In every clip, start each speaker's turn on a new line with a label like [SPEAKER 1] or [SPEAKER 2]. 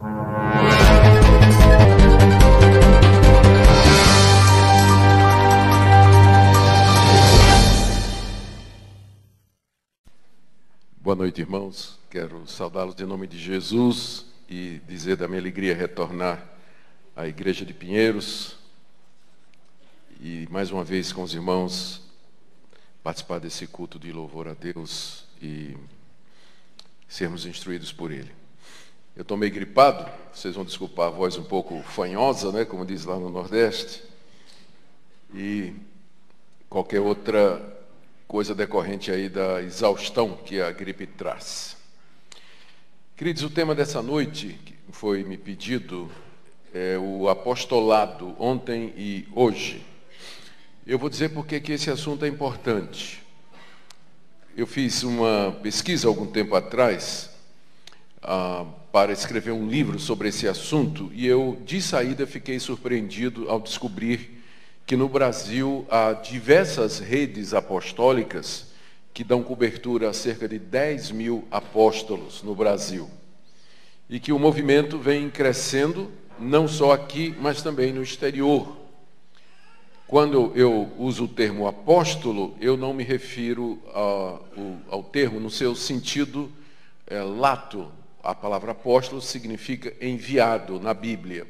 [SPEAKER 1] Boa noite, irmãos. Quero saudá-los em nome de Jesus e dizer da minha alegria retornar à Igreja de Pinheiros e, mais uma vez, com os irmãos, participar desse culto de louvor a Deus e sermos instruídos por Ele. Eu estou meio gripado, vocês vão desculpar a voz um pouco fanhosa, né, como diz lá no Nordeste, e qualquer outra coisa decorrente aí da exaustão que a gripe traz. Queridos, o tema dessa noite, que foi me pedido, é o apostolado, ontem e hoje. Eu vou dizer por que esse assunto é importante. Eu fiz uma pesquisa algum tempo atrás para escrever um livro sobre esse assunto e eu, de saída, fiquei surpreendido ao descobrir que no Brasil há diversas redes apostólicas que dão cobertura a cerca de 10 mil apóstolos no Brasil. E que o movimento vem crescendo, não só aqui, mas também no exterior. Quando eu uso o termo apóstolo, eu não me refiro ao termo no seu sentido lato. A palavra apóstolo significa enviado na Bíblia.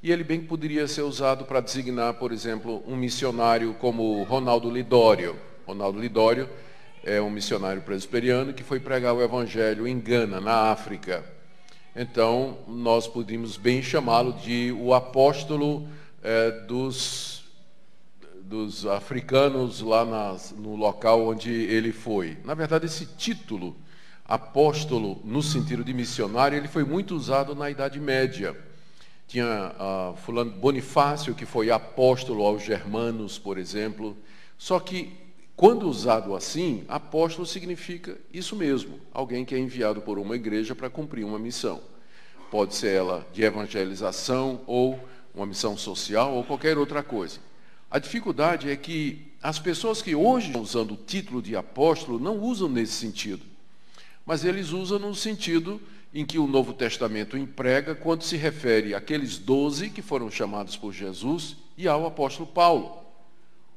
[SPEAKER 1] E ele bem poderia ser usado para designar, por exemplo, um missionário como Ronaldo Lidório. Ronaldo Lidório é um missionário presbiteriano que foi pregar o Evangelho em Gana, na África. Então, nós podíamos bem chamá-lo de o apóstolo dos africanos lá no local onde ele foi. Na verdade, esse título, apóstolo, no sentido de missionário, ele foi muito usado na Idade Média. Tinha fulano Bonifácio, que foi apóstolo aos germanos, por exemplo. Só que, quando usado assim, apóstolo significa isso mesmo, alguém que é enviado por uma igreja para cumprir uma missão. Pode ser ela de evangelização, ou uma missão social, ou qualquer outra coisa. A dificuldade é que as pessoas que hoje estão usando o título de apóstolo não usam nesse sentido. Mas eles usam no sentido em que o Novo Testamento emprega quando se refere àqueles 12 que foram chamados por Jesus e ao apóstolo Paulo.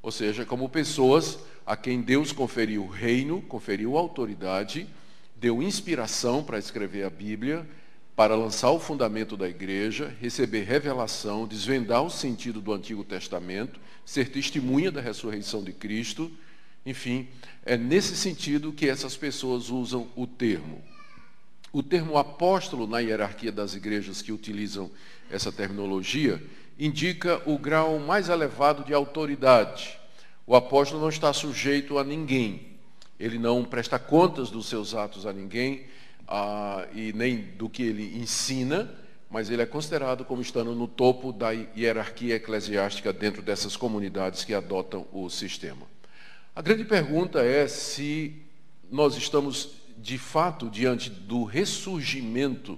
[SPEAKER 1] Ou seja, como pessoas a quem Deus conferiu o reino, conferiu autoridade, deu inspiração para escrever a Bíblia, para lançar o fundamento da igreja, receber revelação, desvendar o sentido do Antigo Testamento, ser testemunha da ressurreição de Cristo. Enfim, é nesse sentido que essas pessoas usam o termo. O termo apóstolo, na hierarquia das igrejas que utilizam essa terminologia, indica o grau mais elevado de autoridade. O apóstolo não está sujeito a ninguém. Ele não presta contas dos seus atos a ninguém, e nem do que ele ensina, mas ele é considerado como estando no topo da hierarquia eclesiástica dentro dessas comunidades que adotam o sistema. A grande pergunta é se nós estamos de fato diante do ressurgimento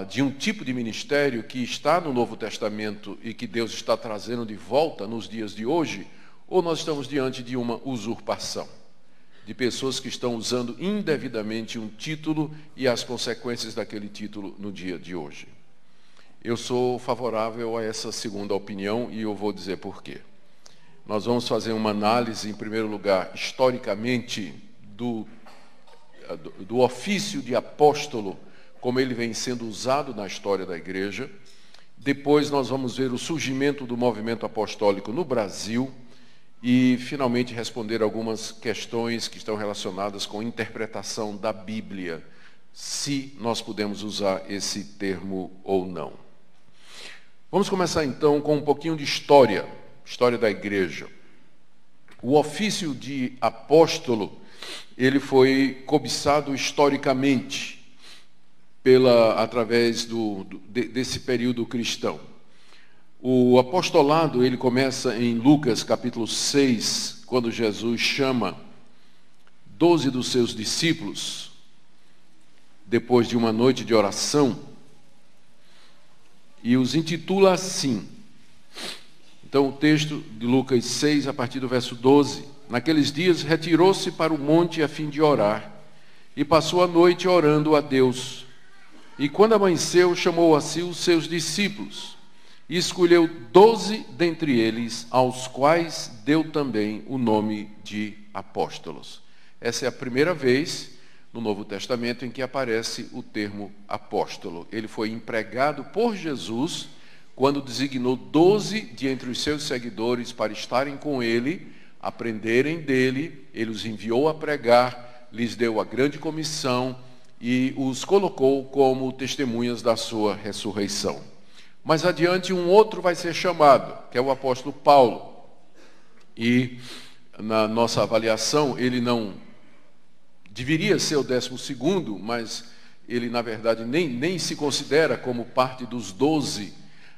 [SPEAKER 1] de um tipo de ministério que está no Novo Testamento e que Deus está trazendo de volta nos dias de hoje, ou nós estamos diante de uma usurpação, de pessoas que estão usando indevidamente um título e as consequências daquele título no dia de hoje. Eu sou favorável a essa segunda opinião e eu vou dizer por quê. Nós vamos fazer uma análise, em primeiro lugar, historicamente, do ofício de apóstolo, como ele vem sendo usado na história da igreja. Depois nós vamos ver o surgimento do movimento apostólico no Brasil e, finalmente, responder algumas questões que estão relacionadas com a interpretação da Bíblia, se nós podemos usar esse termo ou não. Vamos começar, então, com um pouquinho de história da igreja. O ofício de apóstolo, ele foi cobiçado historicamente através desse período cristão. O apostolado, ele começa em Lucas capítulo 6, quando Jesus chama 12 dos seus discípulos, depois de uma noite de oração, e os intitula assim. Então, o texto de Lucas 6, a partir do verso 12. Naqueles dias, retirou-se para o monte a fim de orar, e passou a noite orando a Deus. E quando amanheceu, chamou a si os seus discípulos e escolheu 12 dentre eles, aos quais deu também o nome de apóstolos. Essa é a primeira vez no Novo Testamento em que aparece o termo apóstolo. Ele foi empregado por Jesus quando designou 12 de entre os seus seguidores para estarem com ele, aprenderem dele. Ele os enviou a pregar, lhes deu a grande comissão e os colocou como testemunhas da sua ressurreição. Mais adiante, um outro vai ser chamado, que é o apóstolo Paulo. E na nossa avaliação, ele não deveria ser o 12º, mas ele, na verdade, nem se considera como parte dos 12,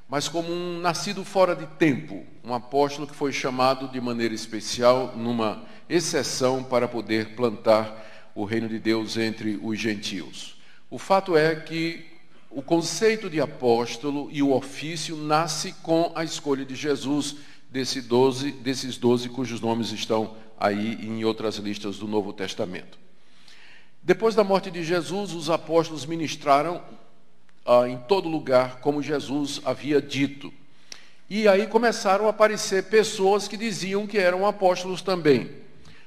[SPEAKER 1] mas como um nascido fora de tempo, um apóstolo que foi chamado de maneira especial, numa exceção, para poder plantar o reino de Deus entre os gentios. O fato é que o conceito de apóstolo e o ofício nasce com a escolha de Jesus, desses 12 cujos nomes estão aí em outras listas do Novo Testamento. Depois da morte de Jesus, os apóstolos ministraram em todo lugar, como Jesus havia dito. E aí começaram a aparecer pessoas que diziam que eram apóstolos também.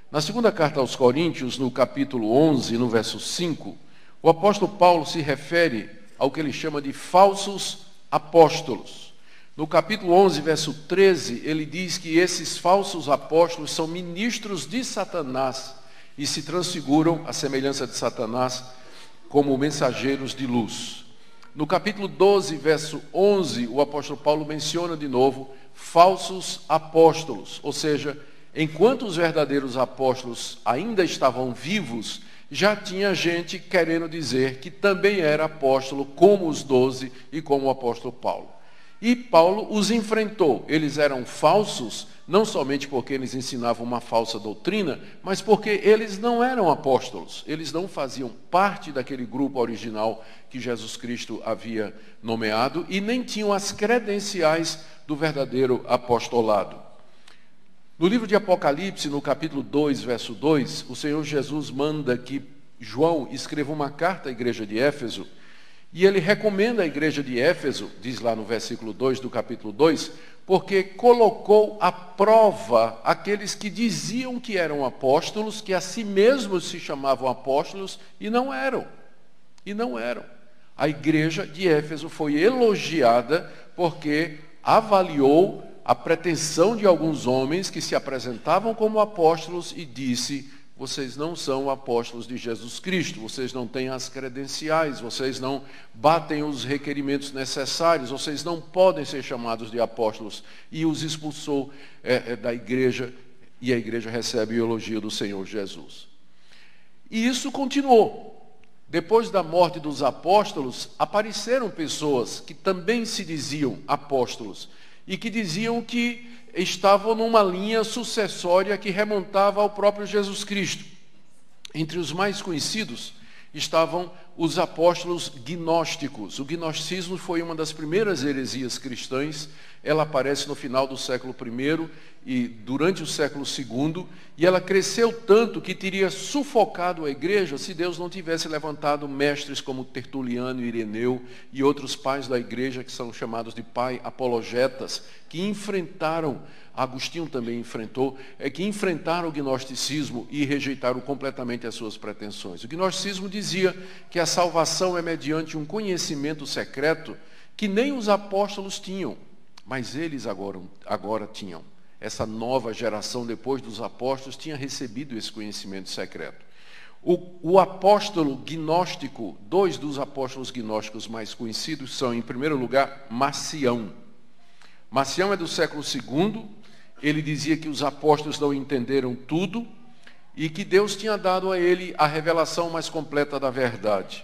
[SPEAKER 1] Na segunda carta aos Coríntios, no capítulo 11, no verso 5, o apóstolo Paulo se refere ao que ele chama de falsos apóstolos. No capítulo 11, verso 13, ele diz que esses falsos apóstolos são ministros de Satanás e se transfiguram, à semelhança de Satanás, como mensageiros de luz. No capítulo 12, verso 11, o apóstolo Paulo menciona de novo falsos apóstolos, ou seja, enquanto os verdadeiros apóstolos ainda estavam vivos, já tinha gente querendo dizer que também era apóstolo, como os 12 e como o apóstolo Paulo. E Paulo os enfrentou. Eles eram falsos, não somente porque eles ensinavam uma falsa doutrina, mas porque eles não eram apóstolos. Eles não faziam parte daquele grupo original que Jesus Cristo havia nomeado e nem tinham as credenciais do verdadeiro apostolado. No livro de Apocalipse, no capítulo 2, verso 2, o Senhor Jesus manda que João escreva uma carta à igreja de Éfeso, e ele recomenda à igreja de Éfeso, diz lá no versículo 2 do capítulo 2, porque colocou à prova aqueles que diziam que eram apóstolos, que a si mesmos se chamavam apóstolos, e não eram. E não eram. A igreja de Éfeso foi elogiada porque avaliou a pretensão de alguns homens que se apresentavam como apóstolos e disse: vocês não são apóstolos de Jesus Cristo, vocês não têm as credenciais, vocês não batem os requerimentos necessários, vocês não podem ser chamados de apóstolos. E os expulsou da igreja, e a igreja recebe o elogio do Senhor Jesus. E isso continuou. Depois da morte dos apóstolos, apareceram pessoas que também se diziam apóstolos, e que diziam que estavam numa linha sucessória que remontava ao próprio Jesus Cristo. Entre os mais conhecidos estavam os apóstolos gnósticos. O gnosticismo foi uma das primeiras heresias cristãs. Ela aparece no final do século I e durante o século II, e ela cresceu tanto que teria sufocado a igreja se Deus não tivesse levantado mestres como Tertuliano, Ireneu e outros pais da igreja, que são chamados de pai apologetas, que enfrentaram, Agostinho também enfrentou, que enfrentaram o gnosticismo e rejeitaram completamente as suas pretensões. O gnosticismo dizia que a salvação é mediante um conhecimento secreto que nem os apóstolos tinham, mas eles agora tinham. Essa nova geração, depois dos apóstolos, tinha recebido esse conhecimento secreto. O apóstolo gnóstico, 2 dos apóstolos gnósticos mais conhecidos são, em primeiro lugar, Marcião. Marcião é do século II, ele dizia que os apóstolos não entenderam tudo e que Deus tinha dado a ele a revelação mais completa da verdade.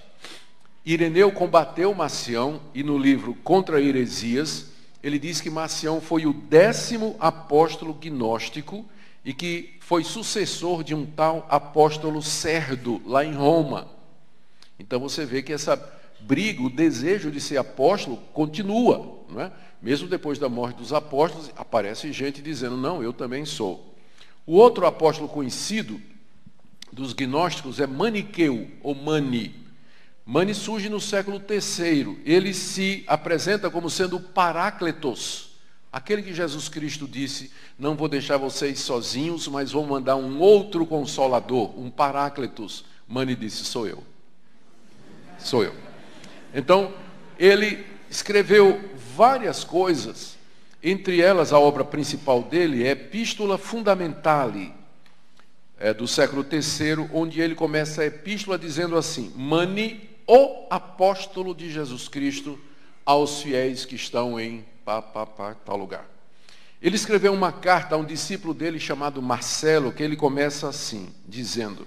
[SPEAKER 1] Ireneu combateu Marcião e no livro Contra Heresias, ele diz que Marcião foi o 10º apóstolo gnóstico e que foi sucessor de um tal apóstolo Cerdo, lá em Roma. Então você vê que essa briga, o desejo de ser apóstolo, continua, não é? Mesmo depois da morte dos apóstolos, aparece gente dizendo: não, eu também sou. O outro apóstolo conhecido dos gnósticos é Maniqueu, ou Mani. Mani surge no século III. Ele se apresenta como sendo o Parácletos, aquele que Jesus Cristo disse, não vou deixar vocês sozinhos, mas vou mandar um outro Consolador, um Parácletos. Mani disse, sou eu. Sou eu. Então, ele escreveu várias coisas, entre elas a obra principal dele é Epístola Fundamentale, do século III, onde ele começa a epístola dizendo assim, Mani, o apóstolo de Jesus Cristo, aos fiéis que estão em tal lugar. Ele escreveu uma carta a um discípulo dele chamado Marcelo, que ele começa assim, dizendo,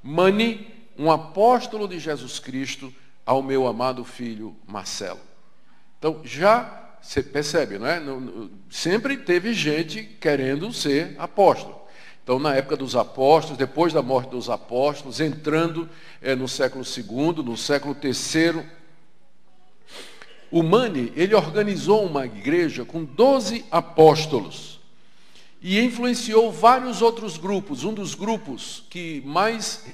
[SPEAKER 1] Mani, um apóstolo de Jesus Cristo, ao meu amado filho Marcelo. Então, já você percebe, não é? Sempre teve gente querendo ser apóstolo. Então, na época dos apóstolos, depois da morte dos apóstolos, entrando no século II, no século III, o Mani, ele organizou uma igreja com 12 apóstolos e influenciou vários outros grupos. Um dos grupos que mais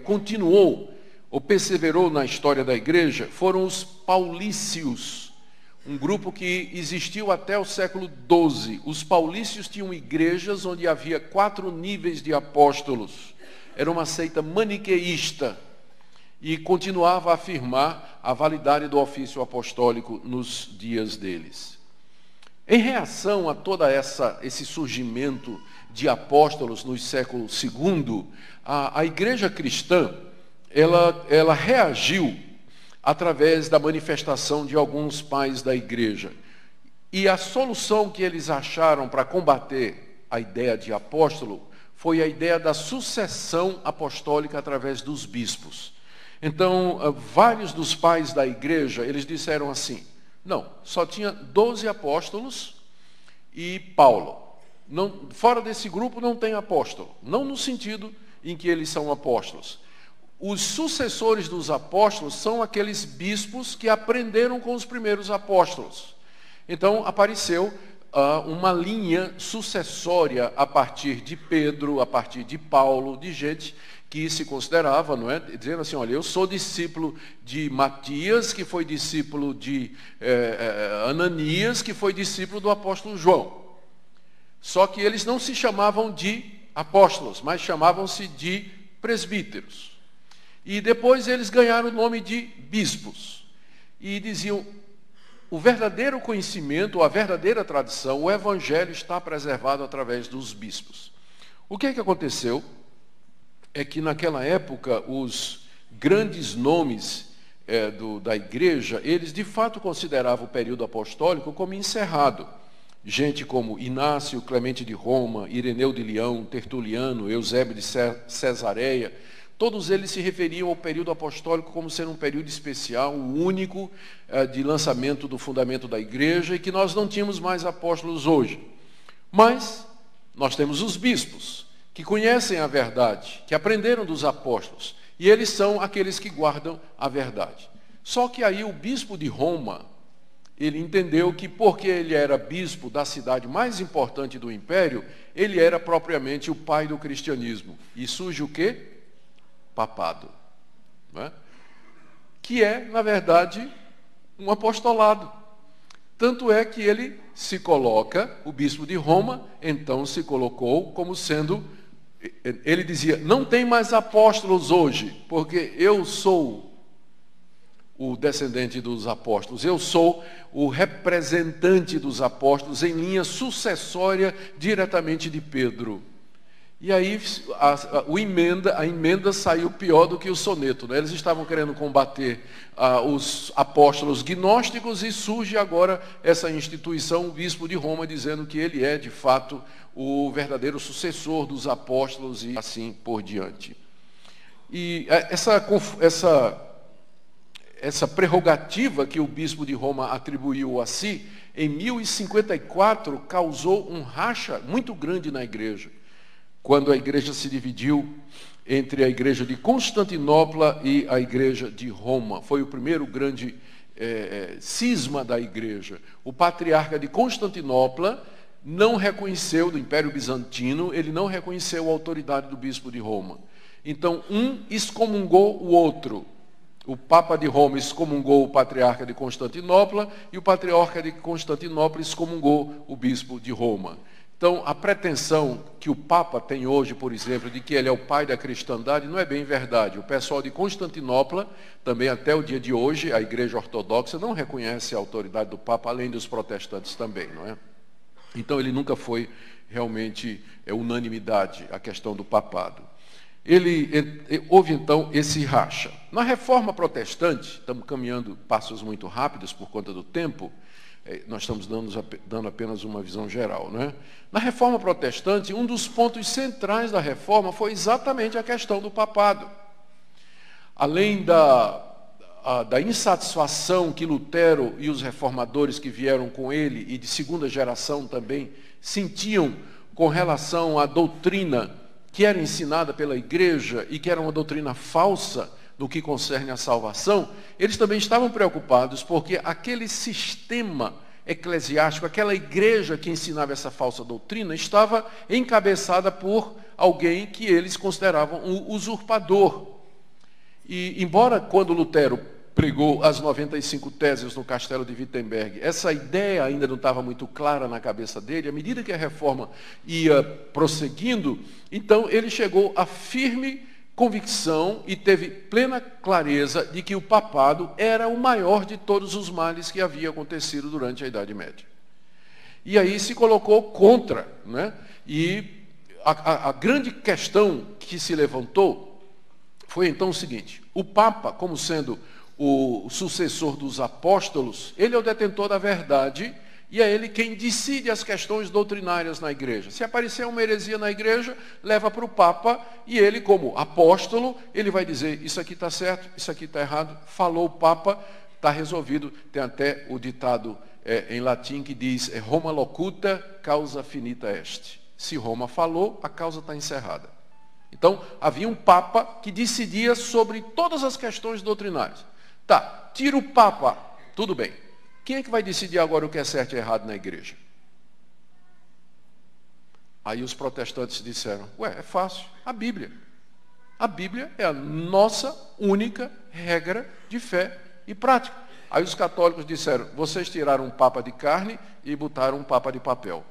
[SPEAKER 1] continuou ou perseverou na história da igreja foram os paulícios, um grupo que existiu até o século XII. Os paulícios tinham igrejas onde havia 4 níveis de apóstolos. Era uma seita maniqueísta e continuava a afirmar a validade do ofício apostólico nos dias deles. Em reação a todo esse surgimento de apóstolos no século II, a igreja cristã ela reagiu através da manifestação de alguns pais da igreja. E a solução que eles acharam para combater a ideia de apóstolo foi a ideia da sucessão apostólica através dos bispos. Então, vários dos pais da igreja, eles disseram assim, não, só tinha 12 apóstolos e Paulo. Não, fora desse grupo não tem apóstolo. Não no sentido em que eles são apóstolos. Os sucessores dos apóstolos são aqueles bispos que aprenderam com os primeiros apóstolos. Então, apareceu uma linha sucessória a partir de Pedro, a partir de Paulo, de gente que se considerava, não é? Dizendo assim, olha, eu sou discípulo de Matias, que foi discípulo de Ananias, que foi discípulo do apóstolo João. Só que eles não se chamavam de apóstolos, mas chamavam-se de presbíteros. E depois eles ganharam o nome de bispos. E diziam, o verdadeiro conhecimento, a verdadeira tradição, o evangelho está preservado através dos bispos. O que aconteceu? É que naquela época os grandes nomes da igreja, eles de fato consideravam o período apostólico como encerrado. Gente como Inácio, Clemente de Roma, Ireneu de Leão, Tertuliano, Eusébio de Cesareia, todos eles se referiam ao período apostólico como sendo um período especial, único, de lançamento do fundamento da igreja, e que nós não tínhamos mais apóstolos hoje. Mas nós temos os bispos, que conhecem a verdade, que aprenderam dos apóstolos, e eles são aqueles que guardam a verdade. Só que aí o bispo de Roma, ele entendeu que porque ele era bispo da cidade mais importante do império, ele era propriamente o pai do cristianismo. E surge o quê? Papado. Não é? Que é, na verdade, um apostolado. Tanto é que ele se coloca, o bispo de Roma, então se colocou como sendo, ele dizia, não tem mais apóstolos hoje, porque eu sou o descendente dos apóstolos, eu sou o representante dos apóstolos em linha sucessória diretamente de Pedro. E aí a emenda saiu pior do que o soneto, né? Eles estavam querendo combater os apóstolos gnósticos e surge agora essa instituição, o bispo de Roma, dizendo que ele é de fato o verdadeiro sucessor dos apóstolos e assim por diante. E essa prerrogativa que o bispo de Roma atribuiu a si, em 1054 causou um racha muito grande na igreja, quando a igreja se dividiu entre a igreja de Constantinopla e a igreja de Roma. Foi o primeiro grande cisma da igreja. O patriarca de Constantinopla não reconheceu, do Império Bizantino, ele não reconheceu a autoridade do bispo de Roma. Então, um excomungou o outro. O Papa de Roma excomungou o Patriarca de Constantinopla e o Patriarca de Constantinopla excomungou o Bispo de Roma. Então, a pretensão que o Papa tem hoje, por exemplo, de que ele é o pai da cristandade, não é bem verdade. O pessoal de Constantinopla, também até o dia de hoje, a Igreja Ortodoxa não reconhece a autoridade do Papa, além dos protestantes também, não é? Então, ele nunca foi realmente unanimidade a questão do papado. Houve, então, esse racha. Na Reforma Protestante, estamos caminhando passos muito rápidos por conta do tempo, nós estamos dando apenas uma visão geral, né? Na Reforma Protestante, um dos pontos centrais da Reforma foi exatamente a questão do papado. Além da insatisfação que Lutero e os reformadores que vieram com ele, e de segunda geração também, sentiam com relação à doutrina que era ensinada pela igreja e que era uma doutrina falsa no que concerne à salvação, eles também estavam preocupados porque aquele sistema eclesiástico, aquela igreja que ensinava essa falsa doutrina, estava encabeçada por alguém que eles consideravam um usurpador. E, embora quando Lutero pregou as 95 teses no castelo de Wittenberg, essa ideia ainda não estava muito clara na cabeça dele, à medida que a reforma ia prosseguindo, então ele chegou a firme convicção e teve plena clareza de que o papado era o maior de todos os males que havia acontecido durante a Idade Média. E aí se colocou contra, né? E a grande questão que se levantou foi então o seguinte: o Papa, como sendo o sucessor dos apóstolos, ele é o detentor da verdade e é ele quem decide as questões doutrinárias na igreja. Se aparecer uma heresia na igreja, leva para o Papa e ele, como apóstolo, ele vai dizer: isso aqui está certo, isso aqui está errado. Falou o Papa, está resolvido. Tem até o ditado em latim que diz: Roma locuta, causa finita est. Se Roma falou, a causa está encerrada. Então, havia um Papa que decidia sobre todas as questões doutrinárias. Tá, tira o Papa, tudo bem. Quem é que vai decidir agora o que é certo e errado na igreja? Aí os protestantes disseram: ué, é fácil, a Bíblia. A Bíblia é a nossa única regra de fé e prática. Aí os católicos disseram: vocês tiraram um Papa de carne e botaram um Papa de papel.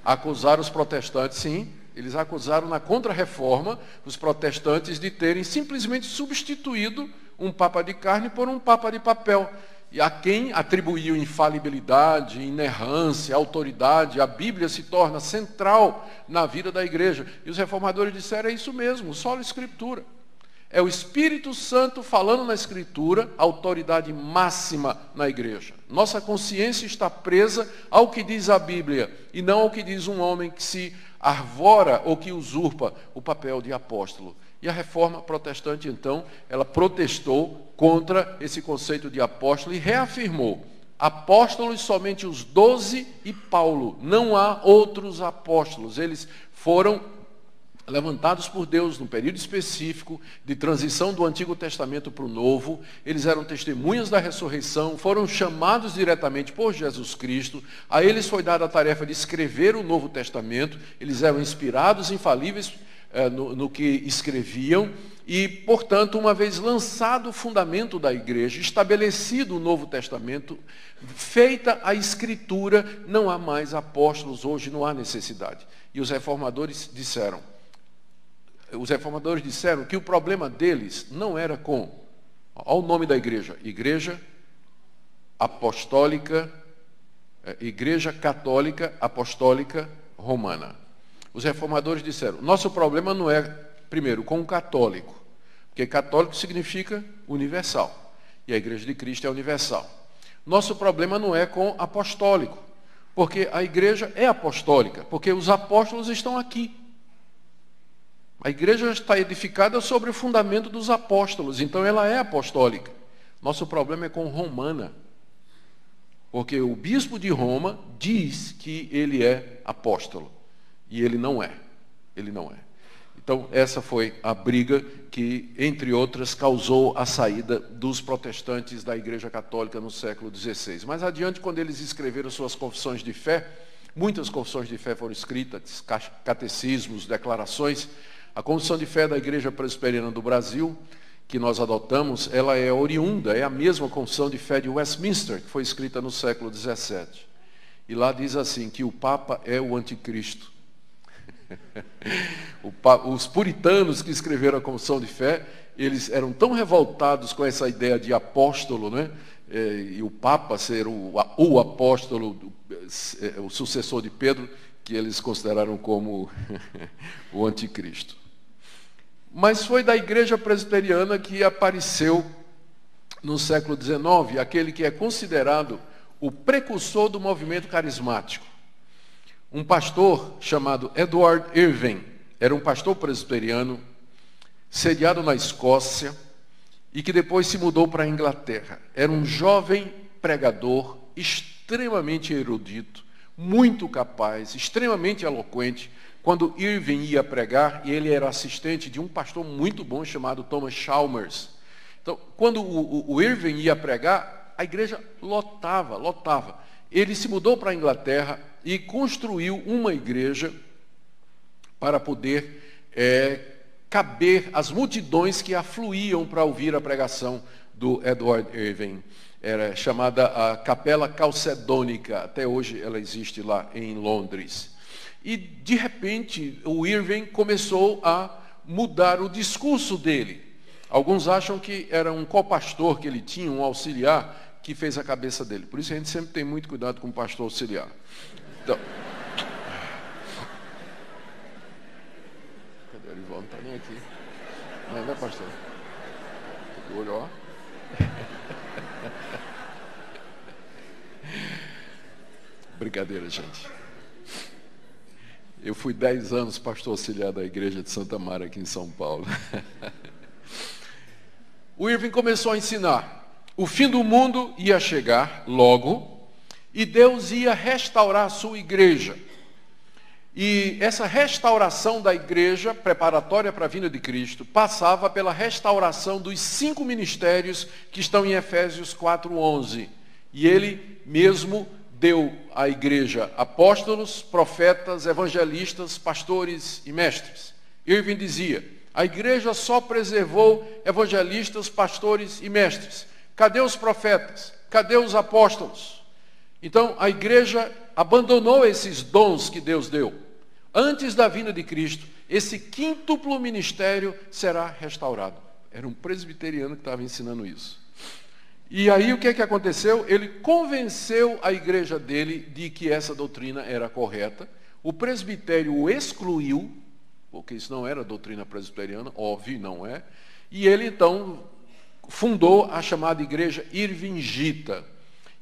[SPEAKER 1] Acusaram os protestantes, sim, eles acusaram na Contra-Reforma os protestantes de terem simplesmente substituído um Papa de carne por um Papa de papel. E a quem atribuiu infalibilidade, inerrância, autoridade, a Bíblia se torna central na vida da igreja. E os reformadores disseram: é isso mesmo, só a Escritura. É o Espírito Santo falando na Escritura, a autoridade máxima na igreja. Nossa consciência está presa ao que diz a Bíblia, e não ao que diz um homem que se arvora ou que usurpa o papel de apóstolo. E a Reforma Protestante, então, ela protestou contra esse conceito de apóstolo e reafirmou: apóstolos somente os 12 e Paulo, não há outros apóstolos. Eles foram levantados por Deus num período específico de transição do Antigo Testamento para o Novo. Eles eram testemunhas da ressurreição, foram chamados diretamente por Jesus Cristo. A eles foi dada a tarefa de escrever o Novo Testamento. Eles eram inspirados, infalíveis no que escreviam e, portanto, uma vez lançado o fundamento da igreja, estabelecido o Novo Testamento, feita a Escritura, não há mais apóstolos, hoje não há necessidade. E os reformadores disseram que o problema deles não era com, olha o nome da igreja, Igreja Apostólica, Igreja Católica Apostólica Romana. Os reformadores disseram: nosso problema não é, primeiro, com o católico, porque católico significa universal, e a Igreja de Cristo é universal. Nosso problema não é com apostólico, porque a igreja é apostólica, porque os apóstolos estão aqui. A igreja está edificada sobre o fundamento dos apóstolos, então ela é apostólica. Nosso problema é com romana, porque o bispo de Roma diz que ele é apóstolo. E ele não é. Ele não é. Então, essa foi a briga que, entre outras, causou a saída dos protestantes da Igreja Católica no século XVI. Mais adiante, quando eles escreveram suas confissões de fé, muitas confissões de fé foram escritas, catecismos, declarações. A Confissão de Fé da Igreja Presbiteriana do Brasil, que nós adotamos, ela é oriunda, é a mesma confissão de fé de Westminster, que foi escrita no século XVII. E lá diz assim, que o Papa é o anticristo. Os puritanos que escreveram a confissão de fé, eles eram tão revoltados com essa ideia de apóstolo, né? E o Papa ser o apóstolo, o sucessor de Pedro, que eles consideraram como o anticristo. Mas foi da igreja presbiteriana que apareceu no século XIX, aquele que é considerado o precursor do movimento carismático. Um pastor chamado Edward Irving, era um pastor presbiteriano, sediado na Escócia, e que depois se mudou para a Inglaterra. Era um jovem pregador, extremamente erudito, muito capaz, extremamente eloquente. Quando Irving ia pregar, e ele era assistente de um pastor muito bom chamado Thomas Chalmers. Então, quando o Irving ia pregar, a igreja lotava. Ele se mudou para a Inglaterra e construiu uma igreja para poder caber as multidões que afluíam para ouvir a pregação do Edward Irving. Era chamada a Capela Calcedônica, até hoje ela existe lá em Londres. E, de repente, o Irving começou a mudar o discurso dele. Alguns acham que era um copastor que ele tinha, um auxiliar, que fez a cabeça dele. Por isso a gente sempre tem muito cuidado com o pastor auxiliar. Então, cadê ele? Não está nem aqui. Não é, pastor? Fica o olho, ó. Brincadeira, gente. Eu fui 10 anos pastor auxiliar da igreja de Santa Mara, aqui em São Paulo. O Irving começou a ensinar. O fim do mundo ia chegar logo, e Deus ia restaurar a sua igreja. E essa restauração da igreja, preparatória para a vinda de Cristo, passava pela restauração dos 5 ministérios que estão em Efésios 4:11. E ele mesmo deu à igreja apóstolos, profetas, evangelistas, pastores e mestres. Irving dizia, a igreja só preservou evangelistas, pastores e mestres. Cadê os profetas? Cadê os apóstolos? Então, a igreja abandonou esses dons que Deus deu. Antes da vinda de Cristo, esse quíntuplo ministério será restaurado. Era um presbiteriano que estava ensinando isso. E aí o que aconteceu? Ele convenceu a igreja dele de que essa doutrina era correta. O presbitério o excluiu, porque isso não era doutrina presbiteriana, óbvio, não é. E ele então fundou a chamada igreja irvingita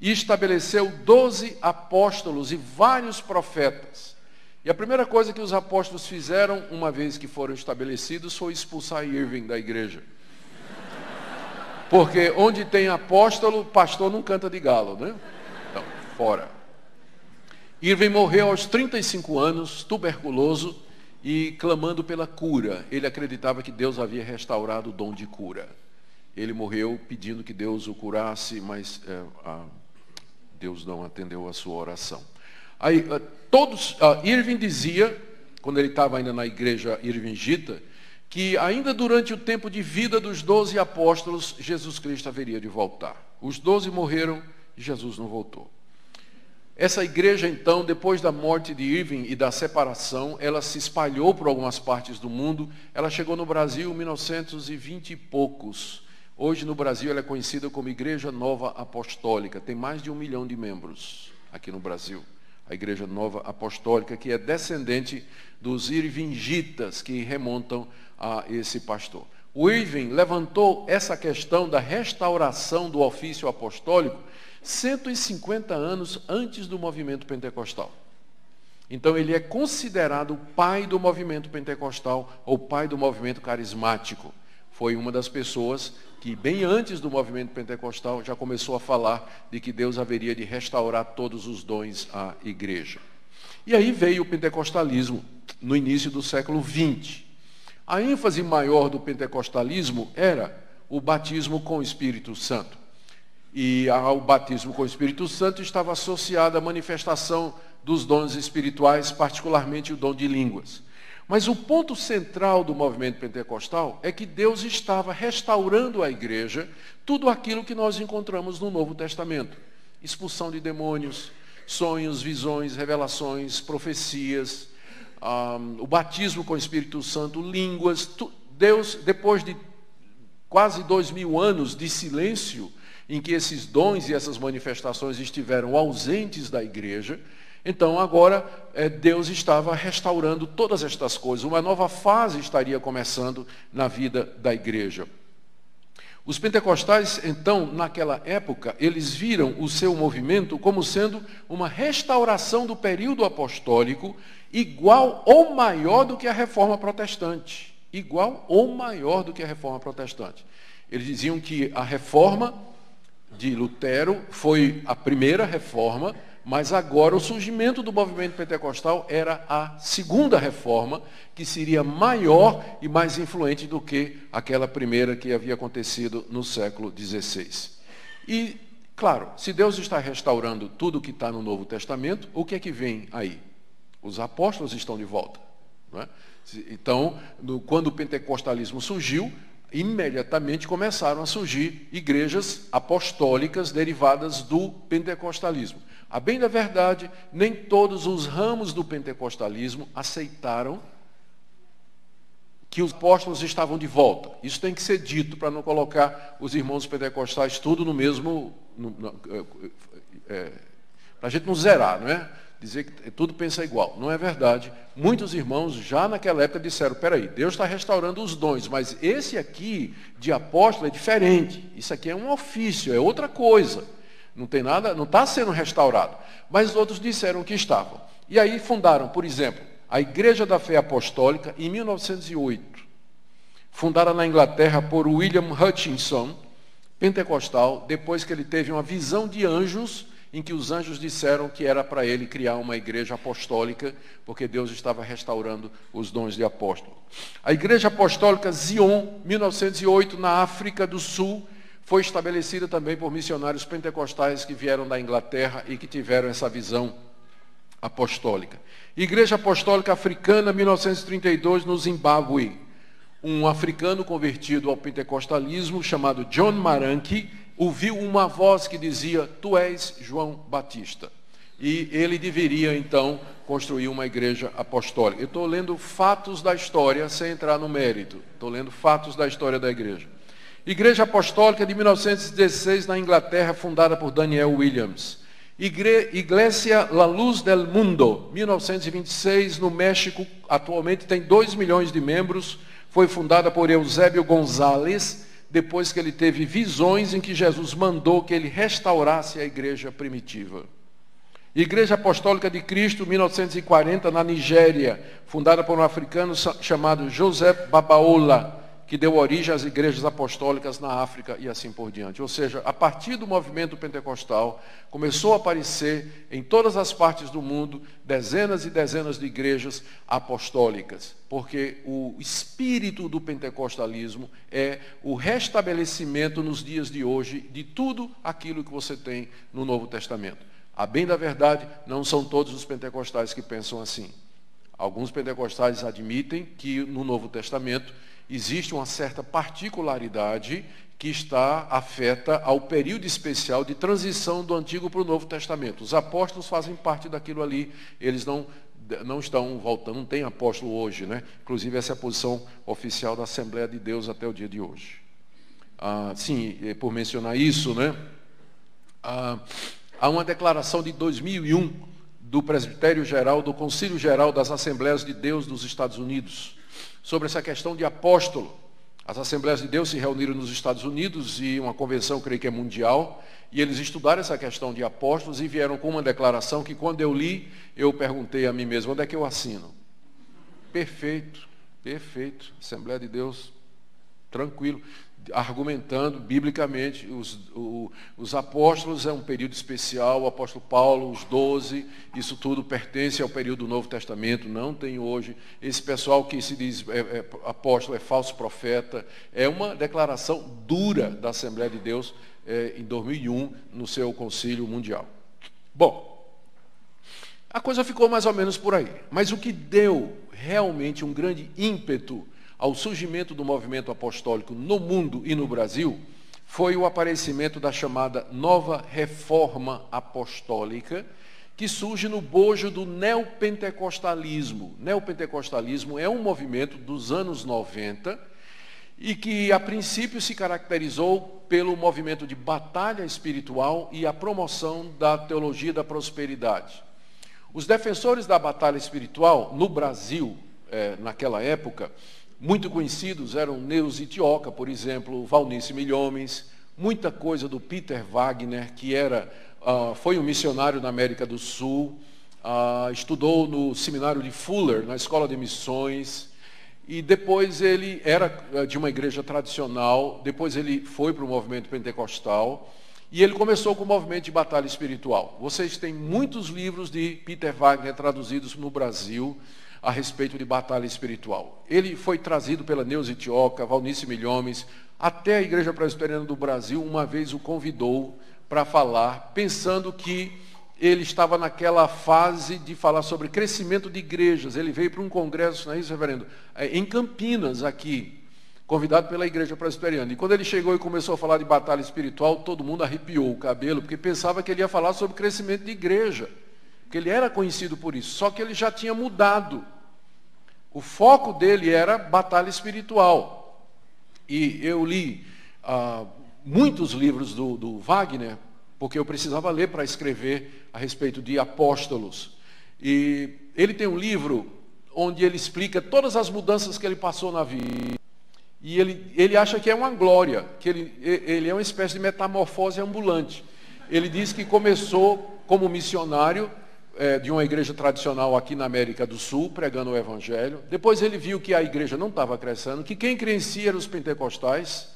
[SPEAKER 1] e estabeleceu 12 apóstolos e vários profetas. E a primeira coisa que os apóstolos fizeram, uma vez que foram estabelecidos, foi expulsar Irving da igreja. Porque onde tem apóstolo, pastor não canta de galo, né? Então, fora. Irving morreu aos 35 anos, tuberculoso, e clamando pela cura. Ele acreditava que Deus havia restaurado o dom de cura. Ele morreu pedindo que Deus o curasse, mas Deus não atendeu a sua oração. Aí, Irving dizia, quando ele estava ainda na igreja irvingita, que ainda durante o tempo de vida dos 12 apóstolos, Jesus Cristo haveria de voltar. Os 12 morreram e Jesus não voltou. Essa igreja, então, depois da morte de Irving e da separação, ela se espalhou por algumas partes do mundo. Ela chegou no Brasil em 1920 e poucos. Hoje, no Brasil, ela é conhecida como Igreja Nova Apostólica. Tem mais de 1 milhão de membros aqui no Brasil. A Igreja Nova Apostólica, que é descendente dos irvingitas, que remontam a esse pastor. O Irving levantou essa questão da restauração do ofício apostólico 150 anos antes do movimento pentecostal. Então ele é considerado o pai do movimento pentecostal, ou pai do movimento carismático. Foi uma das pessoas que bem antes do movimento pentecostal já começou a falar de que Deus haveria de restaurar todos os dons à igreja. E aí veio o pentecostalismo no início do século XX. A ênfase maior do pentecostalismo era o batismo com o Espírito Santo. E ao batismo com o Espírito Santo estava associada a manifestação dos dons espirituais, particularmente o dom de línguas. Mas o ponto central do movimento pentecostal é que Deus estava restaurando a igreja tudo aquilo que nós encontramos no Novo Testamento. Expulsão de demônios, sonhos, visões, revelações, profecias, o batismo com o Espírito Santo, línguas. Deus, depois de quase 2000 anos de silêncio, em que esses dons e essas manifestações estiveram ausentes da igreja, então agora Deus estava restaurando todas estas coisas. Uma nova fase estaria começando na vida da igreja. Os pentecostais, então, naquela época, eles viram o seu movimento como sendo uma restauração do período apostólico igual ou maior do que a reforma protestante. Igual ou maior do que a reforma protestante. Eles diziam que a reforma de Lutero foi a primeira reforma, mas agora o surgimento do movimento pentecostal era a segunda reforma, que seria maior e mais influente do que aquela primeira que havia acontecido no século XVI. E, claro, se Deus está restaurando tudo que está no Novo Testamento, o que é que vem aí? Os apóstolos estão de volta. Não é? Então, quando o pentecostalismo surgiu, imediatamente começaram a surgir igrejas apostólicas derivadas do pentecostalismo. A bem da verdade, nem todos os ramos do pentecostalismo aceitaram que os apóstolos estavam de volta. Isso tem que ser dito para não colocar os irmãos pentecostais tudo no mesmo... para a gente não zerar, não é? Dizer que tudo pensa igual. Não é verdade. Muitos irmãos já naquela época disseram, peraí, Deus está restaurando os dons, mas esse aqui de apóstolo é diferente. Isso aqui é um ofício, é outra coisa. Não tem nada, não está sendo restaurado. Mas outros disseram que estavam. E aí fundaram, por exemplo, a Igreja da Fé Apostólica em 1908. Fundada na Inglaterra por William Hutchinson, pentecostal, depois que ele teve uma visão de anjos, em que os anjos disseram que era para ele criar uma igreja apostólica, porque Deus estava restaurando os dons de apóstolo. A Igreja Apostólica Zion, 1908, na África do Sul, foi estabelecida também por missionários pentecostais que vieram da Inglaterra e que tiveram essa visão apostólica. Igreja Apostólica Africana, 1932, no Zimbábue. Um africano convertido ao pentecostalismo, chamado John Maranki, ouviu uma voz que dizia, tu és João Batista. E ele deveria, então, construir uma igreja apostólica. Eu estou lendo fatos da história, sem entrar no mérito. Estou lendo fatos da história da igreja. Igreja Apostólica de 1916, na Inglaterra, fundada por Daniel Williams. Iglesia La Luz del Mundo, 1926, no México, atualmente tem 2 milhões de membros, foi fundada por Eusébio González, depois que ele teve visões em que Jesus mandou que ele restaurasse a igreja primitiva. Igreja Apostólica de Cristo, 1940, na Nigéria, fundada por um africano chamado Joseph Babaola, que deu origem às igrejas apostólicas na África e assim por diante. Ou seja, a partir do movimento pentecostal, começou a aparecer em todas as partes do mundo dezenas e dezenas de igrejas apostólicas, porque o espírito do pentecostalismo é o restabelecimento nos dias de hoje de tudo aquilo que você tem no Novo Testamento. A bem da verdade, não são todos os pentecostais que pensam assim. Alguns pentecostais admitem que no Novo Testamento existe uma certa particularidade que afeta ao período especial de transição do Antigo para o Novo Testamento. Os apóstolos fazem parte daquilo ali, eles não estão voltando, não tem apóstolo hoje, né? Inclusive essa é a posição oficial da Assembleia de Deus até o dia de hoje. Sim, por mencionar isso, né? Há uma declaração de 2001 do Presbitério Geral, do Concílio Geral das Assembleias de Deus dos Estados Unidos, sobre essa questão de apóstolo. As Assembleias de Deus se reuniram nos Estados Unidos e uma convenção, creio que é mundial, e eles estudaram essa questão de apóstolos e vieram com uma declaração que quando eu li, eu perguntei a mim mesmo, onde é que eu assino? Perfeito, perfeito. Assembleia de Deus, tranquilo, argumentando biblicamente, os apóstolos é um período especial, o apóstolo Paulo, os 12, isso tudo pertence ao período do Novo Testamento, não tem hoje. Esse pessoal que se diz apóstolo é falso profeta, é uma declaração dura da Assembleia de Deus em 2001, no seu concílio mundial. Bom, A coisa ficou mais ou menos por aí. Mas o que deu realmente um grande ímpeto ao surgimento do movimento apostólico no mundo e no Brasil foi o aparecimento da chamada Nova Reforma Apostólica, que surge no bojo do neopentecostalismo. Neopentecostalismo é um movimento dos anos 90 e que, a princípio, se caracterizou pelo movimento de batalha espiritual e a promoção da teologia da prosperidade. Os defensores da batalha espiritual no Brasil, naquela época, muito conhecidos eram Neuza Itioca, por exemplo, Valnice Milhomens, muita coisa do Peter Wagner, que foi um missionário na América do Sul, estudou no seminário de Fuller, na Escola de Missões, e depois ele era de uma igreja tradicional, depois ele foi para o movimento pentecostal, e ele começou com o movimento de batalha espiritual. Vocês têm muitos livros de Peter Wagner traduzidos no Brasil a respeito de batalha espiritual. Ele foi trazido pela Neuza Itioca, Valnice Milhomens, até a Igreja Presbiteriana do Brasil uma vez o convidou para falar, pensando que ele estava naquela fase de falar sobre crescimento de igrejas. Ele veio para um congresso, não é isso, reverendo? Em Campinas, aqui, convidado pela Igreja Presbiteriana. E quando ele chegou e começou a falar de batalha espiritual, todo mundo arrepiou o cabelo, porque pensava que ele ia falar sobre crescimento de igreja. Porque ele era conhecido por isso, só que ele já tinha mudado. O foco dele era batalha espiritual. E eu li muitos livros do Wagner, porque eu precisava ler para escrever a respeito de apóstolos. E ele tem um livro onde ele explica todas as mudanças que ele passou na vida. E ele acha que é uma glória, que ele é uma espécie de metamorfose ambulante. Ele diz que começou como missionário de uma igreja tradicional aqui na América do Sul, pregando o Evangelho. Depois ele viu que a igreja não estava crescendo, que quem crescia eram os pentecostais.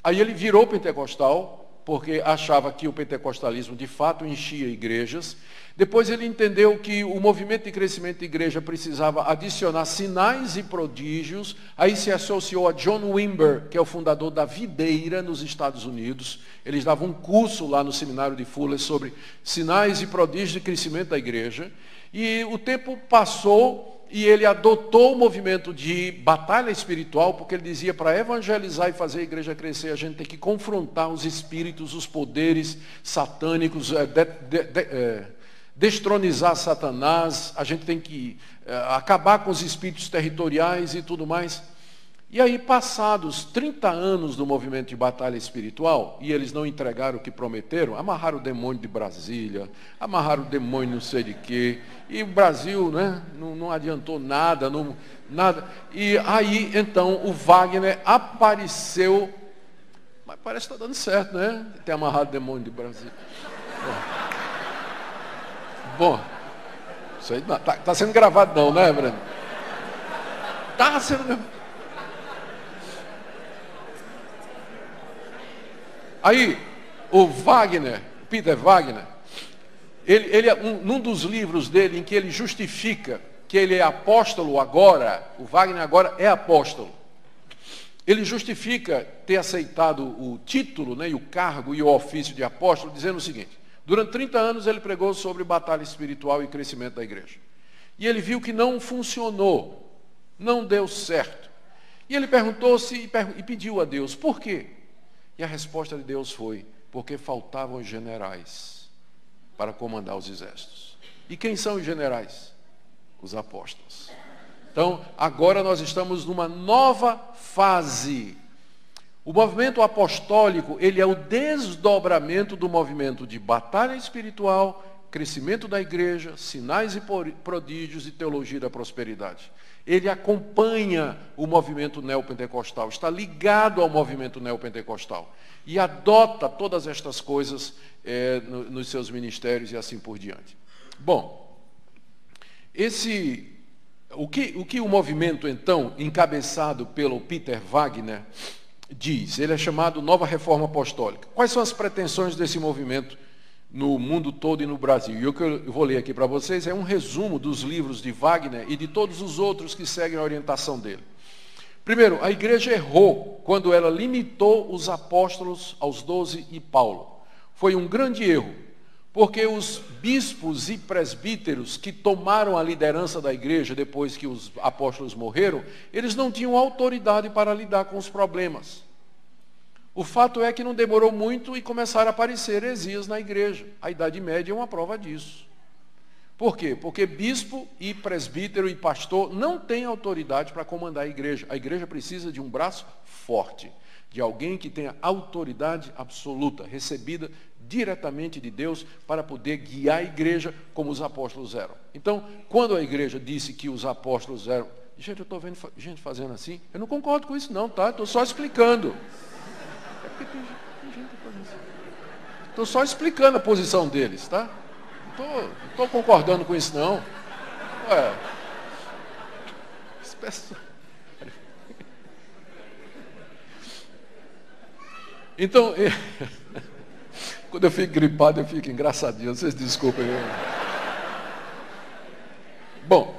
[SPEAKER 1] Aí ele virou pentecostal, porque achava que o pentecostalismo de fato enchia igrejas. Depois ele entendeu que o movimento de crescimento de igreja precisava adicionar sinais e prodígios. Aí se associou a John Wimber, que é o fundador da Videira nos Estados Unidos. Eles davam um curso lá no seminário de Fuller sobre sinais e prodígios de crescimento da igreja. E o tempo passou e ele adotou o movimento de batalha espiritual, porque ele dizia, para evangelizar e fazer a igreja crescer, a gente tem que confrontar os espíritos, os poderes satânicos, destronizar Satanás, a gente tem que acabar com os espíritos territoriais e tudo mais. E aí, passados 30 anos do movimento de batalha espiritual, e eles não entregaram o que prometeram, amarraram o demônio de Brasília, amarraram o demônio não sei de quê, e o Brasil, né, não adiantou nada, nada. E aí, então, o Wagner apareceu, mas parece que está dando certo, né? Ter amarrado o demônio de Brasília. Bom, isso aí está sendo gravado não, né, Breno? Está sendo gravado. Aí, o Wagner, Peter Wagner, num dos livros dele, em que ele justifica que ele é apóstolo agora, o Wagner agora é apóstolo, ele justifica ter aceitado o título, né, e o cargo e o ofício de apóstolo, dizendo o seguinte: durante 30 anos ele pregou sobre batalha espiritual e crescimento da igreja. E ele viu que não funcionou, não deu certo. E ele perguntou-se e pediu a Deus, por quê? E a resposta de Deus foi, porque faltavam generais para comandar os exércitos. E quem são os generais? Os apóstolos. Então, agora nós estamos numa nova fase. O movimento apostólico, ele é o desdobramento do movimento de batalha espiritual, crescimento da igreja, sinais e prodígios e teologia da prosperidade. Ele acompanha o movimento neopentecostal, está ligado ao movimento neopentecostal e adota todas estas coisas nos seus ministérios e assim por diante. Bom, o que o movimento, então, encabeçado pelo Peter Wagner, diz? Ele é chamado Nova Reforma Apostólica. Quais são as pretensões desse movimento no mundo todo e no Brasil? E o que eu vou ler aqui para vocês é um resumo dos livros de Wagner e de todos os outros que seguem a orientação dele. Primeiro, a igreja errou quando ela limitou os apóstolos aos 12 e Paulo. Foi um grande erro, Porque os bispos e presbíteros que tomaram a liderança da igreja depois que os apóstolos morreram, eles não tinham autoridade para lidar com os problemas. O fato é que não demorou muito e começaram a aparecer heresias na igreja. A Idade Média é uma prova disso. Por quê? Porque bispo e presbítero e pastor não têm autoridade para comandar a igreja. A igreja precisa de um braço forte, de alguém que tenha autoridade absoluta, recebida diretamente de Deus, para poder guiar a igreja como os apóstolos eram. Então, quando a igreja disse que os apóstolos eram... Gente, eu estou vendo gente fazendo assim. Eu não concordo com isso não, tá? Estou só explicando. É porque tem gente fazendo assim. Estou só explicando a posição deles, tá? Não estou concordando com isso não. Ué. Então, quando eu fico gripado, eu fico engraçadinho. Vocês desculpem. Bom,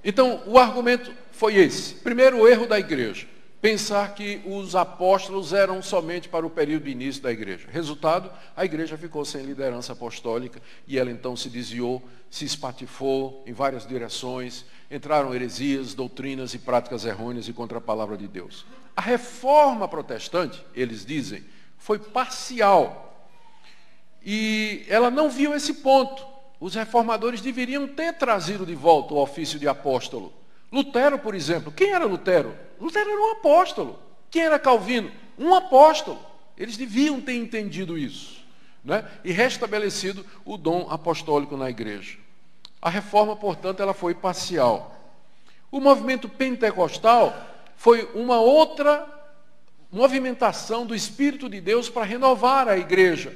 [SPEAKER 1] então o argumento foi esse. Primeiro, o erro da igreja. Pensar que os apóstolos eram somente para o período de início da igreja. Resultado, a igreja ficou sem liderança apostólica e ela então se desviou, se espatifou em várias direções, entraram heresias, doutrinas e práticas errôneas e contra a palavra de Deus. A reforma protestante, eles dizem, foi parcial. E ela não viu esse ponto. Os reformadores deveriam ter trazido de volta o ofício de apóstolo. Lutero, por exemplo, quem era Lutero? Lutero era um apóstolo. Quem era Calvino? Um apóstolo. Eles deviam ter entendido isso, né? E restabelecido o dom apostólico na igreja. A reforma, portanto, ela foi parcial. O movimento pentecostal foi uma outra movimentação do Espírito de Deus para renovar a igreja.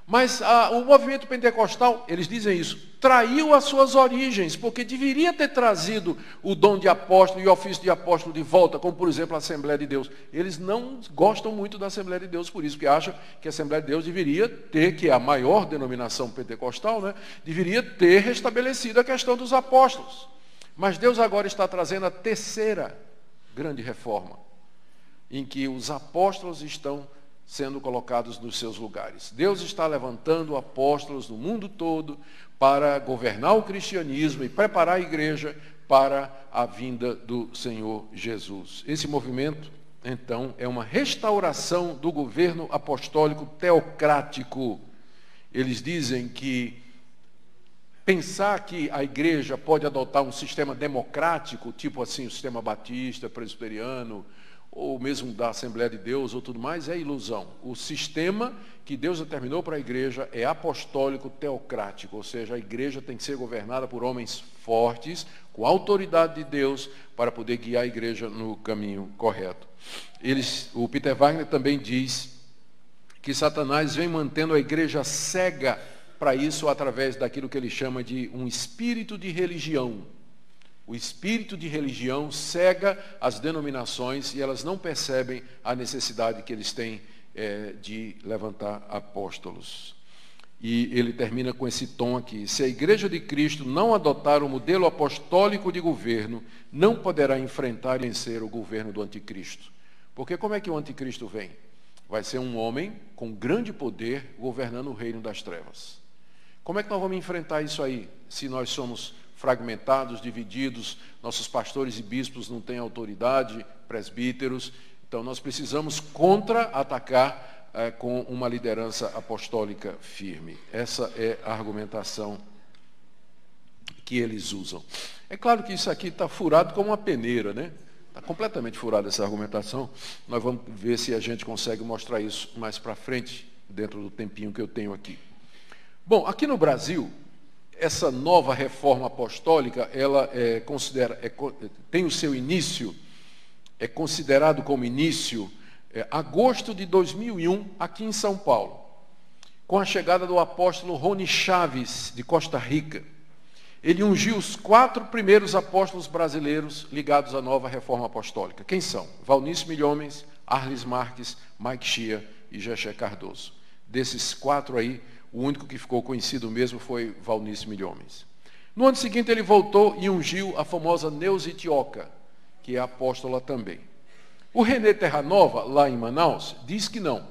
[SPEAKER 1] Mas o movimento pentecostal, eles dizem isso, traiu as suas origens, porque deveria ter trazido o dom de apóstolo e o ofício de apóstolo de volta, como por exemplo a Assembleia de Deus. Eles não gostam muito da Assembleia de Deus, por isso que acham que a Assembleia de Deus deveria ter, que é a maior denominação pentecostal, né, deveria ter restabelecido a questão dos apóstolos. Mas Deus agora está trazendo a terceira grande reforma, em que os apóstolos estão sendo colocados nos seus lugares. Deus está levantando apóstolos no mundo todo para governar o cristianismo e preparar a igreja para a vinda do Senhor Jesus. Esse movimento, então, é uma restauração do governo apostólico teocrático. Eles dizem que pensar que a igreja pode adotar um sistema democrático, tipo assim, o sistema batista, presbiteriano, ou mesmo da Assembleia de Deus, ou tudo mais, é ilusão. O sistema que Deus determinou para a igreja é apostólico teocrático, ou seja, a igreja tem que ser governada por homens fortes, com autoridade de Deus, para poder guiar a igreja no caminho correto. O Peter Wagner também diz que Satanás vem mantendo a igreja cega para isso através daquilo que ele chama de um espírito de religião. O espírito de religião cega as denominações e elas não percebem a necessidade que eles têm de levantar apóstolos. E ele termina com esse tom aqui: se a igreja de Cristo não adotar o modelo apostólico de governo, não poderá enfrentar e vencer o governo do anticristo. Porque como é que o anticristo vem? Vai ser um homem com grande poder governando o reino das trevas. Como é que nós vamos enfrentar isso aí, se nós somos fragmentados, divididos, nossos pastores e bispos não têm autoridade, presbíteros? Então nós precisamos contra-atacar com uma liderança apostólica firme. Essa é a argumentação que eles usam. É claro que isso aqui está furado como uma peneira, né? Está completamente furada essa argumentação. Nós vamos ver se a gente consegue mostrar isso mais para frente, dentro do tempinho que eu tenho aqui. Bom, aqui no Brasil, essa nova reforma apostólica, ela tem o seu início, é considerado como início, agosto de 2001, aqui em São Paulo, com a chegada do apóstolo Rony Chaves, de Costa Rica. Ele ungiu os 4 primeiros apóstolos brasileiros ligados à nova reforma apostólica. Quem são? Valnício Milhomens, Arles Marques, Mike Chia e Jexé Cardoso. Desses 4 aí, o único que ficou conhecido mesmo foi Valnício Milhomens. No ano seguinte ele voltou e ungiu a famosa Neuza Itioca, que é apóstola também. O René Terranova, lá em Manaus, diz que não.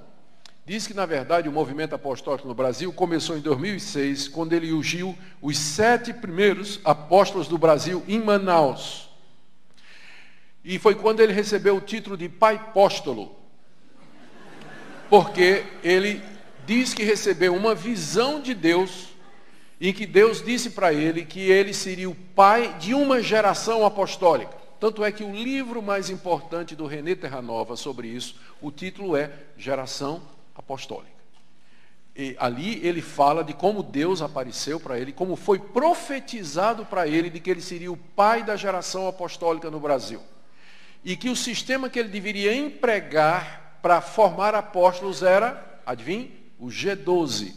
[SPEAKER 1] diz que, na verdade, o movimento apostólico no Brasil começou em 2006, quando ele ungiu os 7 primeiros apóstolos do Brasil em Manaus. E foi quando ele recebeu o título de Pai Apóstolo, porque ele diz que recebeu uma visão de Deus, em que Deus disse para ele que ele seria o pai de uma geração apostólica. Tanto é que o livro mais importante do René Terranova sobre isso, o título é Geração Apostólica. E ali ele fala de como Deus apareceu para ele, como foi profetizado para ele de que ele seria o pai da geração apostólica no Brasil. E que o sistema que ele deveria empregar para formar apóstolos era, adivinhe, o G12.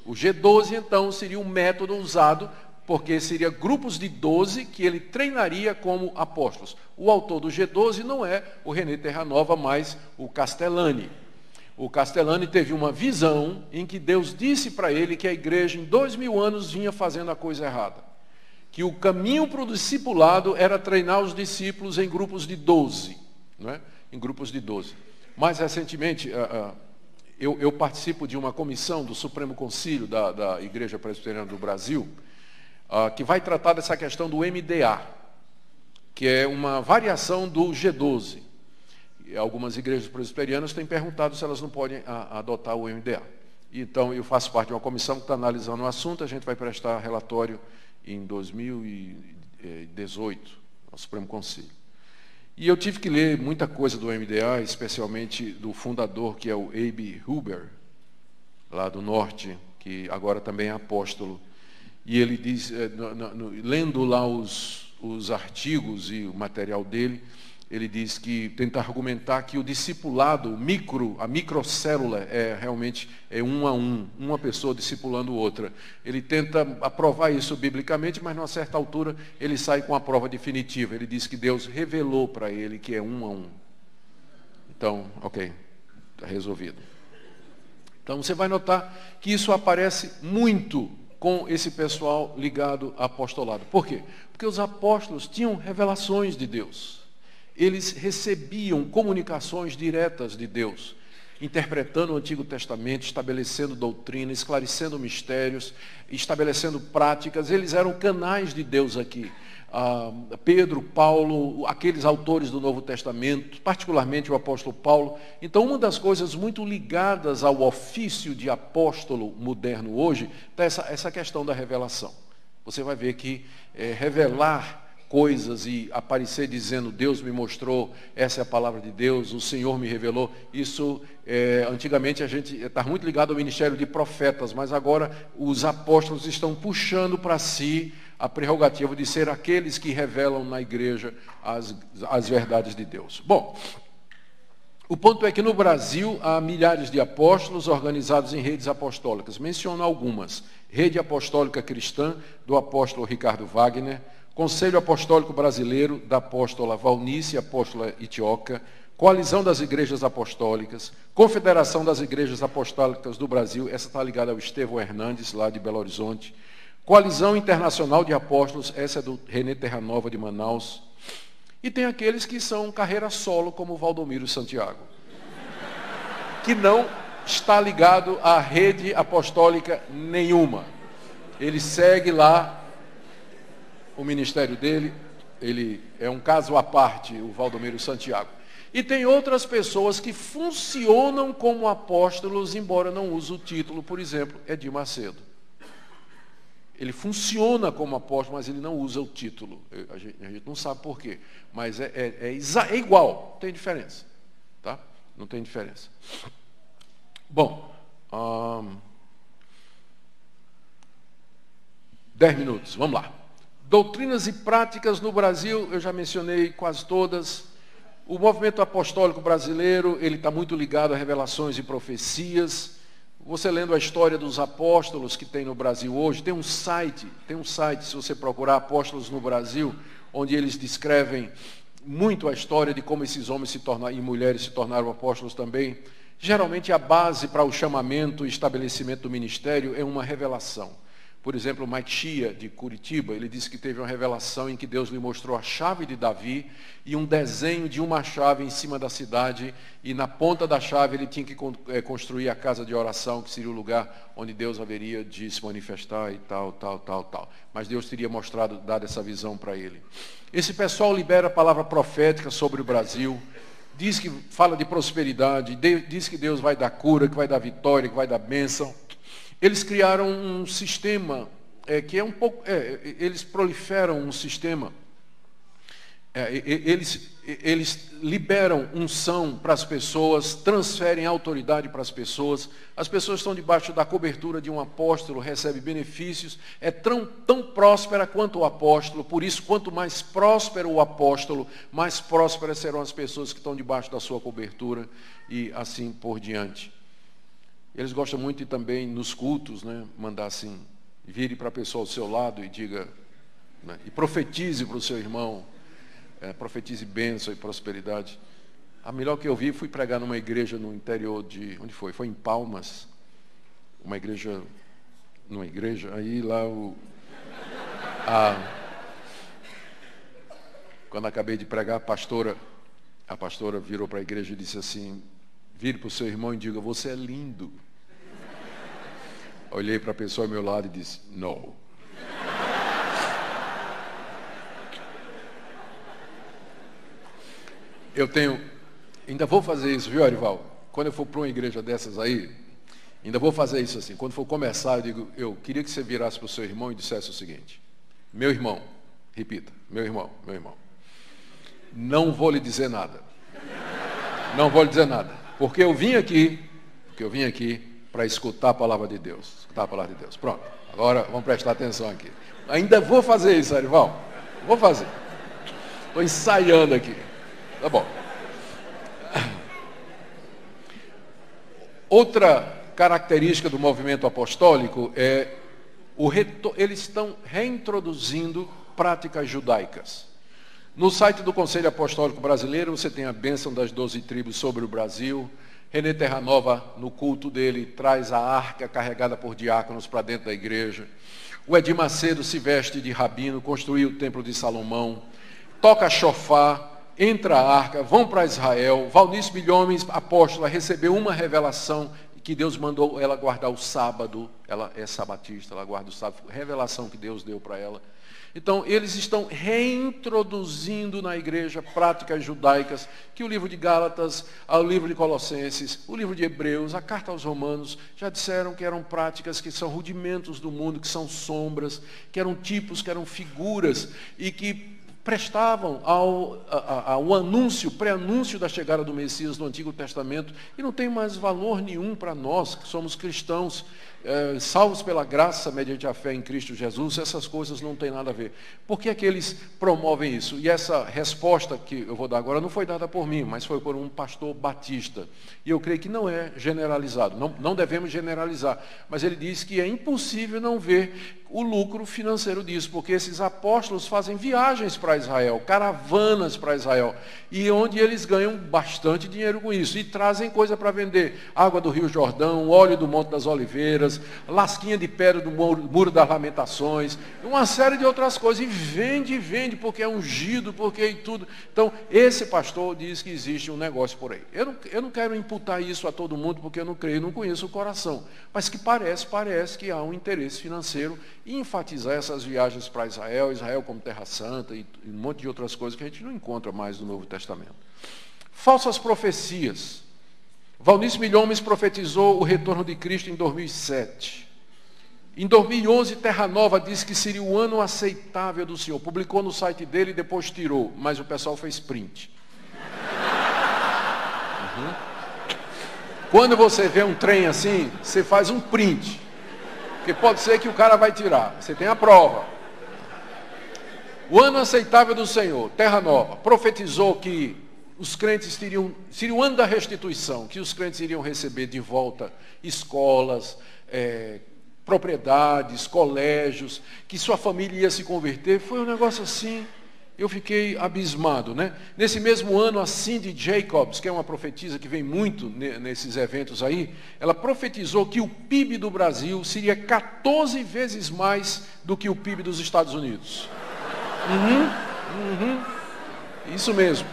[SPEAKER 1] O G12, então, seria um método usado, porque seria grupos de 12 que ele treinaria como apóstolos. O autor do G12 não é o René Terranova, mas o Castellani. O Castellani teve uma visão em que Deus disse para ele que a igreja em 2000 anos vinha fazendo a coisa errada. Que o caminho para o discipulado era treinar os discípulos em grupos de 12. Não é? Em grupos de 12. Mais recentemente, eu participo de uma comissão do Supremo Concílio da Igreja Presbiteriana do Brasil, que vai tratar dessa questão do MDA, que é uma variação do G12. E algumas igrejas presbiterianas têm perguntado se elas não podem adotar o MDA. Então, eu faço parte de uma comissão que está analisando o assunto, a gente vai prestar relatório em 2018, ao Supremo Concílio. E eu tive que ler muita coisa do MDA, especialmente do fundador, que é o A.B. Huber, lá do norte, que agora também é apóstolo. E ele diz, lendo lá os artigos e o material dele, ele diz que tenta argumentar que o discipulado, a microcélula, realmente é um a um, uma pessoa discipulando outra. Ele tenta aprovar isso biblicamente, mas numa certa altura ele sai com a prova definitiva. Ele diz que Deus revelou para ele que é um a um. Então, ok, está resolvido. Então você vai notar que isso aparece muito com esse pessoal ligado ao apostolado. Por quê? Porque os apóstolos tinham revelações de Deus. Eles recebiam comunicações diretas de Deus, interpretando o Antigo Testamento, estabelecendo doutrina, esclarecendo mistérios, estabelecendo práticas. Eles eram canais de Deus aqui. Pedro, Paulo, aqueles autores do Novo Testamento, particularmente o apóstolo Paulo. Então, uma das coisas muito ligadas ao ofício de apóstolo moderno hoje está essa questão da revelação. Você vai ver que revelar coisas e aparecer dizendo, Deus me mostrou, essa é a palavra de Deus, o Senhor me revelou. Isso, antigamente a gente está muito ligado ao ministério de profetas, mas agora os apóstolos estão puxando para si a prerrogativa de ser aqueles que revelam na igreja as verdades de Deus. Bom, o ponto é que no Brasil há milhares de apóstolos organizados em redes apostólicas. Menciono algumas. Rede Apostólica Cristã, do apóstolo Ricardo Wagner, Conselho Apostólico Brasileiro, da apóstola Valnice, apóstola Itioca, Coalizão das Igrejas Apostólicas, Confederação das Igrejas Apostólicas do Brasil, essa está ligada ao Estevão Hernandes, lá de Belo Horizonte, Coalizão Internacional de Apóstolos, essa é do René Terranova, de Manaus, e tem aqueles que são carreira solo, como Valdomiro Santiago, que não está ligado a rede apostólica nenhuma. Ele segue lá o ministério dele, ele é um caso à parte, o Valdomiro Santiago. E tem outras pessoas que funcionam como apóstolos, embora não use o título, por exemplo, Edir Macedo. Ele funciona como apóstolo, mas ele não usa o título. A gente não sabe por quê, mas é igual, não tem diferença. Tá? Não tem diferença. Bom, 10 minutos, vamos lá. Doutrinas e práticas no Brasil, eu já mencionei quase todas. O movimento apostólico brasileiro, ele está muito ligado a revelações e profecias. Você lendo a história dos apóstolos que tem no Brasil hoje, tem um site, se você procurar Apóstolos no Brasil, onde eles descrevem muito a história de como esses homens e mulheres se tornaram apóstolos também. Geralmente a base para o chamamento e estabelecimento do ministério é uma revelação. Por exemplo, o Mike Shea, de Curitiba, ele disse que teve uma revelação em que Deus lhe mostrou a chave de Davi e um desenho de uma chave em cima da cidade, e na ponta da chave ele tinha que construir a casa de oração, que seria o lugar onde Deus haveria de se manifestar e tal. Mas Deus teria dado essa visão para ele. Esse pessoal libera a palavra profética sobre o Brasil, diz que fala de prosperidade, diz que Deus vai dar cura, que vai dar vitória, que vai dar bênção. Eles criaram um sistema que é um pouco... eles proliferam um sistema. Eles liberam unção para as pessoas, transferem autoridade para as pessoas. As pessoas estão debaixo da cobertura de um apóstolo, recebem benefícios. É tão próspera quanto o apóstolo. Por isso, quanto mais próspero o apóstolo, mais prósperas serão as pessoas que estão debaixo da sua cobertura e assim por diante. Eles gostam muito de também, nos cultos, né, mandar assim, vire para a pessoa ao seu lado e diga, né, e profetize para o seu irmão, profetize bênção e prosperidade. A melhor que eu vi, fui pregar numa igreja no interior de... Onde foi? Foi em Palmas. Numa igreja, aí lá quando acabei de pregar, a pastora virou para a igreja e disse assim, vire para o seu irmão e diga, você é lindo. Olhei para a pessoa ao meu lado e disse, não. Ainda vou fazer isso, viu, Arival? Quando eu for para uma igreja dessas aí, ainda vou fazer isso assim. Quando for começar, eu queria que você virasse para o seu irmão e dissesse o seguinte, meu irmão, repita, meu irmão, não vou lhe dizer nada. Não vou lhe dizer nada. Porque eu vim aqui para escutar a palavra de Deus. Pronto. Agora vamos prestar atenção aqui. Ainda vou fazer isso, Arival. Vou fazer. Estou ensaiando aqui. Tá bom. Outra característica do movimento apostólico é eles estão reintroduzindo práticas judaicas. No site do Conselho Apostólico Brasileiro, você tem a bênção das 12 tribos sobre o Brasil. René Terranova, no culto dele, traz a arca carregada por diáconos para dentro da igreja. O Edir Macedo se veste de rabino, construiu o templo de Salomão, toca chofar, entra a arca, vão para Israel. Valnice Milhomes, apóstola, recebeu uma revelação que Deus mandou ela guardar o sábado. Ela é sabatista, ela guarda o sábado. Revelação que Deus deu para ela. Então, eles estão reintroduzindo na igreja práticas judaicas, que o livro de Gálatas, o livro de Colossenses, o livro de Hebreus, a carta aos Romanos, já disseram que eram práticas que são rudimentos do mundo, que são sombras, que eram tipos, que eram figuras, e que prestavam ao anúncio, pré-anúncio da chegada do Messias no Antigo Testamento, e não tem mais valor nenhum para nós, que somos cristãos, salvos pela graça, mediante a fé em Cristo Jesus. Essas coisas não têm nada a ver. Por que é que eles promovem isso? E essa resposta que eu vou dar agora não foi dada por mim, mas foi por um pastor batista. E eu creio que não é generalizado, não devemos generalizar. Mas ele diz que é impossível não ver o lucro financeiro disso, porque esses apóstolos fazem viagens para Israel, caravanas para Israel, e onde eles ganham bastante dinheiro com isso, e trazem coisa para vender, água do Rio Jordão, óleo do Monte das Oliveiras, lasquinha de pedra do Muro das Lamentações, uma série de outras coisas, e vende, porque é ungido, porque e tudo. Então, esse pastor diz que existe um negócio por aí. Eu não quero imputar isso a todo mundo, porque eu não creio, não conheço o coração, mas que parece que há um interesse financeiro e enfatizar essas viagens para Israel como Terra Santa e um monte de outras coisas que a gente não encontra mais no Novo Testamento. Falsas profecias. Valnice Milhomes profetizou o retorno de Cristo em 2007. Em 2011, Terranova disse que seria o ano aceitável do Senhor. Publicou no site dele e depois tirou, mas o pessoal fez print. Quando você vê um trem assim, você faz um print. Porque pode ser que o cara vai tirar. Você tem a prova. O ano aceitável do Senhor, Terranova, profetizou que os crentes seria o ano da restituição, que os crentes iriam receber de volta escolas, propriedades, colégios, que sua família ia se converter. Foi um negócio assim. eu fiquei abismado, né? Nesse mesmo ano, a Cindy Jacobs, que é uma profetisa que vem muito nesses eventos aí, ela profetizou que o PIB do Brasil seria 14 vezes mais do que o PIB dos Estados Unidos. Isso mesmo.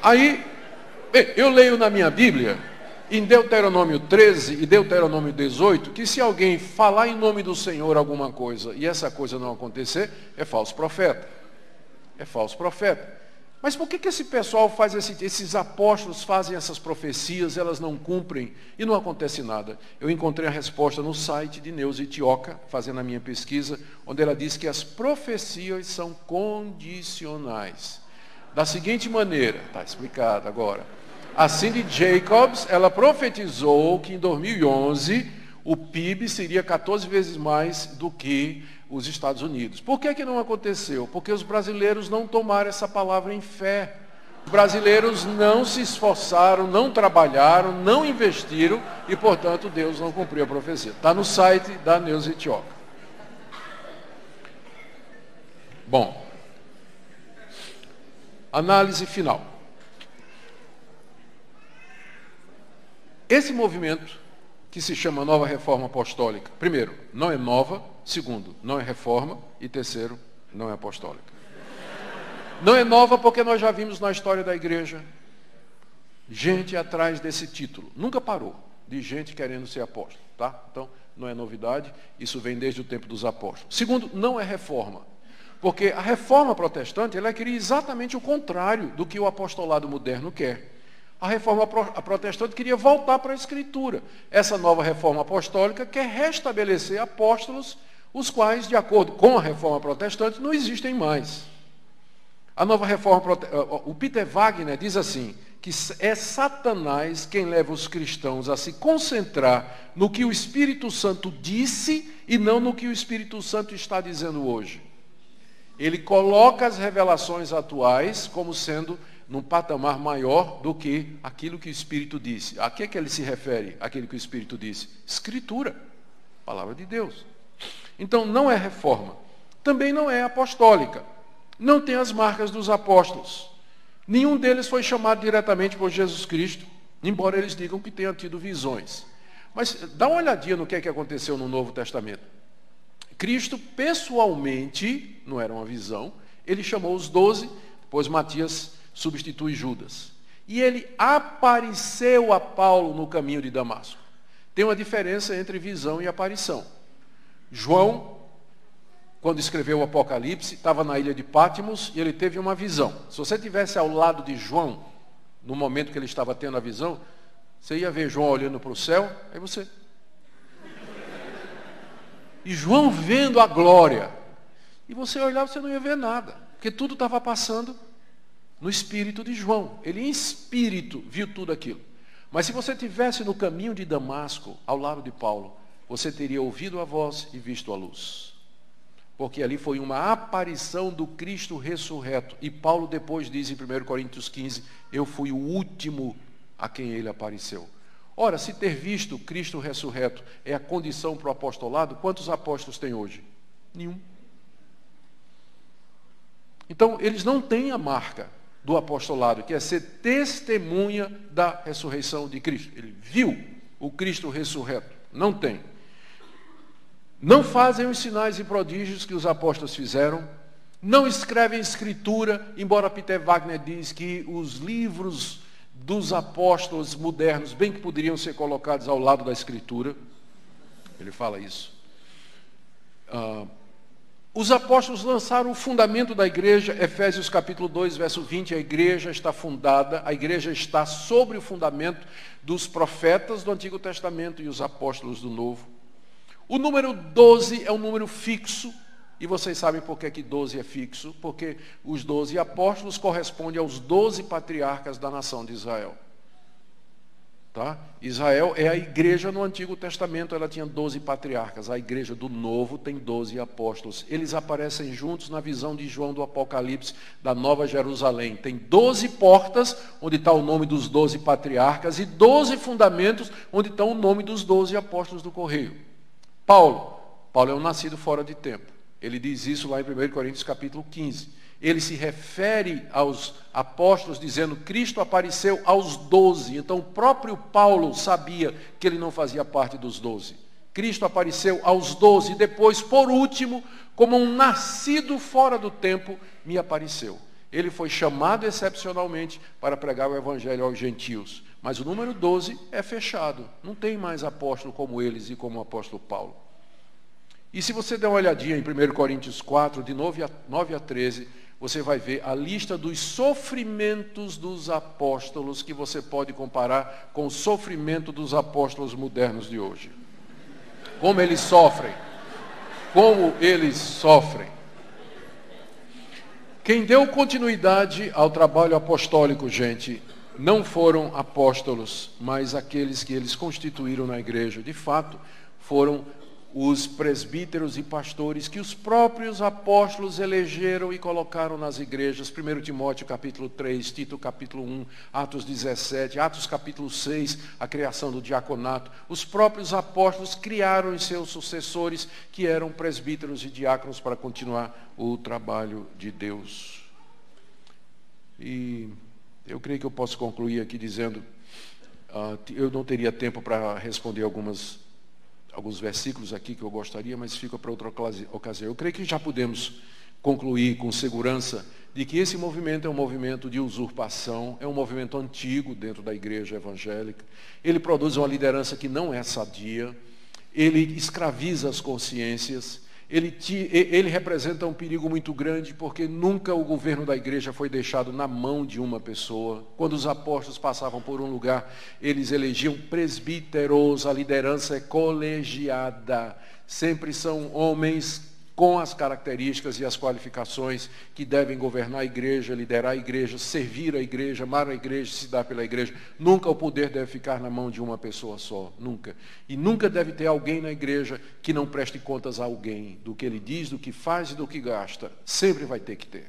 [SPEAKER 1] Aí, eu leio na minha Bíblia, em Deuteronômio 13 e Deuteronômio 18, que se alguém falar em nome do Senhor alguma coisa e essa coisa não acontecer, é falso profeta. É falso profeta. Mas por que esse pessoal faz esses apóstolos fazem essas profecias, elas não cumprem e não acontece nada? Eu encontrei a resposta no site de Neuza Itioca, fazendo a minha pesquisa, onde ela diz que as profecias são condicionais. Da seguinte maneira, está explicado agora. A Cindy Jacobs, ela profetizou que em 2011 o PIB seria 14 vezes mais do que os Estados Unidos. Por que não aconteceu? Porque os brasileiros não tomaram essa palavra em fé. Os brasileiros não se esforçaram, não trabalharam, não investiram e, portanto, Deus não cumpriu a profecia. Está no site da Neuza Itioca. Bom, análise final. Esse movimento, que se chama Nova Reforma Apostólica, primeiro, não é nova, segundo, não é reforma, e terceiro, não é apostólica. Não é nova porque nós já vimos na história da igreja gente atrás desse título. Nunca parou de gente querendo ser apóstolo, tá? Então, não é novidade, isso vem desde o tempo dos apóstolos. Segundo, não é reforma. Porque a reforma protestante, ela queria exatamente o contrário do que o apostolado moderno quer. A reforma protestante queria voltar para a Escritura. Essa nova reforma apostólica quer restabelecer apóstolos, os quais, de acordo com a reforma protestante, não existem mais. A nova reforma o Peter Wagner diz assim, que é Satanás quem leva os cristãos a se concentrar no que o Espírito Santo disse e não no que o Espírito Santo está dizendo hoje. Ele coloca as revelações atuais como sendo num patamar maior do que aquilo que o Espírito disse. A que ele se refere, aquilo que o Espírito disse? Escritura, palavra de Deus. Então, não é reforma. Também não é apostólica. Não tem as marcas dos apóstolos. Nenhum deles foi chamado diretamente por Jesus Cristo, embora eles digam que tenham tido visões. Mas dá uma olhadinha no que é que aconteceu no Novo Testamento. Cristo, pessoalmente, não era uma visão, ele chamou os 12, depois Matias substitui Judas. E ele apareceu a Paulo no caminho de Damasco. Tem uma diferença entre visão e aparição. João, quando escreveu o Apocalipse, estava na ilha de Patmos e ele teve uma visão. Se você estivesse ao lado de João, no momento que ele estava tendo a visão, você ia ver João olhando para o céu, aí você... E João vendo a glória. E você olhava, você não ia ver nada, porque tudo estava passando no espírito de João. Ele em espírito viu tudo aquilo. Mas se você estivesse no caminho de Damasco, ao lado de Paulo, você teria ouvido a voz e visto a luz. Porque ali foi uma aparição do Cristo ressurreto. E Paulo depois diz em 1 Coríntios 15, eu fui o último a quem ele apareceu. Ora, se ter visto Cristo ressurreto é a condição para o apostolado, quantos apóstolos tem hoje? Nenhum. Então, eles não têm a marca do apostolado, que é ser testemunha da ressurreição de Cristo. Ele viu o Cristo ressurreto. Não tem. Não fazem os sinais e prodígios que os apóstolos fizeram. Não escrevem escritura, embora Peter Wagner diz que os livros dos apóstolos modernos bem que poderiam ser colocados ao lado da escritura. Ele fala isso. Os apóstolos lançaram o fundamento da igreja, Efésios capítulo 2, verso 20, a igreja está fundada, a igreja está sobre o fundamento dos profetas do Antigo Testamento e os apóstolos do Novo. O número 12 é um número fixo, e vocês sabem por que 12 é fixo, porque os 12 apóstolos correspondem aos 12 patriarcas da nação de Israel. Tá? Israel é a igreja no Antigo Testamento, ela tinha 12 patriarcas. A igreja do Novo tem 12 apóstolos. Eles aparecem juntos na visão de João do Apocalipse, da Nova Jerusalém. Tem 12 portas, onde está o nome dos 12 patriarcas, e 12 fundamentos, onde está o nome dos 12 apóstolos do correio. Paulo é um nascido fora de tempo. Ele diz isso lá em 1 Coríntios capítulo 15. ele se refere aos apóstolos dizendo Cristo apareceu aos 12. Então o próprio Paulo sabia que ele não fazia parte dos 12. Cristo apareceu aos 12 e depois, por último, como um nascido fora do tempo, me apareceu. Ele foi chamado excepcionalmente para pregar o evangelho aos gentios. Mas o número 12 é fechado. Não tem mais apóstolo como eles e como o apóstolo Paulo. E se você der uma olhadinha em 1 Coríntios 4, de 9 a 13, você vai ver a lista dos sofrimentos dos apóstolos que você pode comparar com o sofrimento dos apóstolos modernos de hoje. Como eles sofrem. Como eles sofrem. Quem deu continuidade ao trabalho apostólico, gente, não foram apóstolos, mas aqueles que eles constituíram na igreja. De fato, foram os presbíteros e pastores que os próprios apóstolos elegeram e colocaram nas igrejas. 1 Timóteo capítulo 3, Tito capítulo 1, Atos 17, Atos capítulo 6, a criação do diaconato. Os próprios apóstolos criaram em seus sucessores, que eram presbíteros e diáconos, para continuar o trabalho de Deus. E eu creio que eu posso concluir aqui dizendo, eu não teria tempo para responder alguns versículos aqui que eu gostaria, mas fica para outra ocasião. Eu creio que já podemos concluir com segurança de que esse movimento é um movimento de usurpação, é um movimento antigo dentro da igreja evangélica. Ele produz uma liderança que não é sadia, ele escraviza as consciências, ele representa um perigo muito grande, porque nunca o governo da igreja foi deixado na mão de uma pessoa. Quando os apóstolos passavam por um lugar, eles elegiam presbíteros, a liderança é colegiada. Sempre são homens com as características e as qualificações que devem governar a igreja, liderar a igreja, servir a igreja, amar a igreja, se dar pela igreja. Nunca o poder deve ficar na mão de uma pessoa só, nunca. E nunca deve ter alguém na igreja que não preste contas a alguém, do que ele diz, do que faz e do que gasta. Sempre vai ter que ter.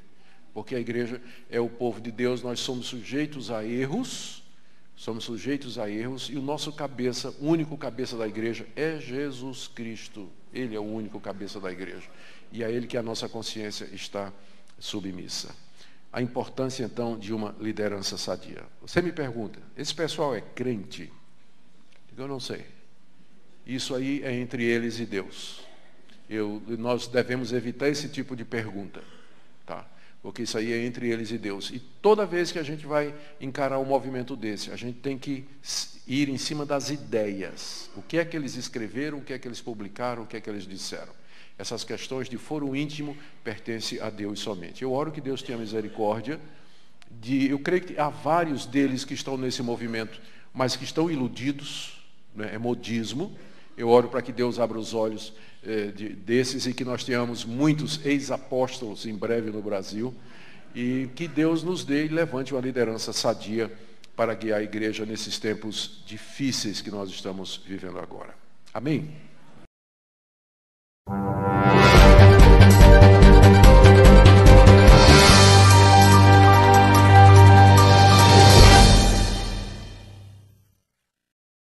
[SPEAKER 1] Porque a igreja é o povo de Deus, nós somos sujeitos a erros, e o nosso cabeça, o único cabeça da igreja é Jesus Cristo. Ele é o único cabeça da igreja. E é a ele que a nossa consciência está submissa. A importância, então, de uma liderança sadia. Você me pergunta, esse pessoal é crente? Eu não sei. Isso aí é entre eles e Deus. Nós devemos evitar esse tipo de pergunta. Tá? Porque isso aí é entre eles e Deus. E toda vez que a gente vai encarar um movimento desse, a gente tem que ir em cima das ideias. O que é que eles escreveram, o que é que eles publicaram, o que é que eles disseram. Essas questões de foro íntimo pertencem a Deus somente. Eu oro que Deus tenha misericórdia. Eu creio que há vários deles que estão nesse movimento, mas que estão iludidos, né? É modismo. Eu oro para que Deus abra os olhos desses e que nós tenhamos muitos ex-apóstolos em breve no Brasil, e que Deus nos dê e levante uma liderança sadia para guiar a igreja nesses tempos difíceis que nós estamos vivendo agora. Amém?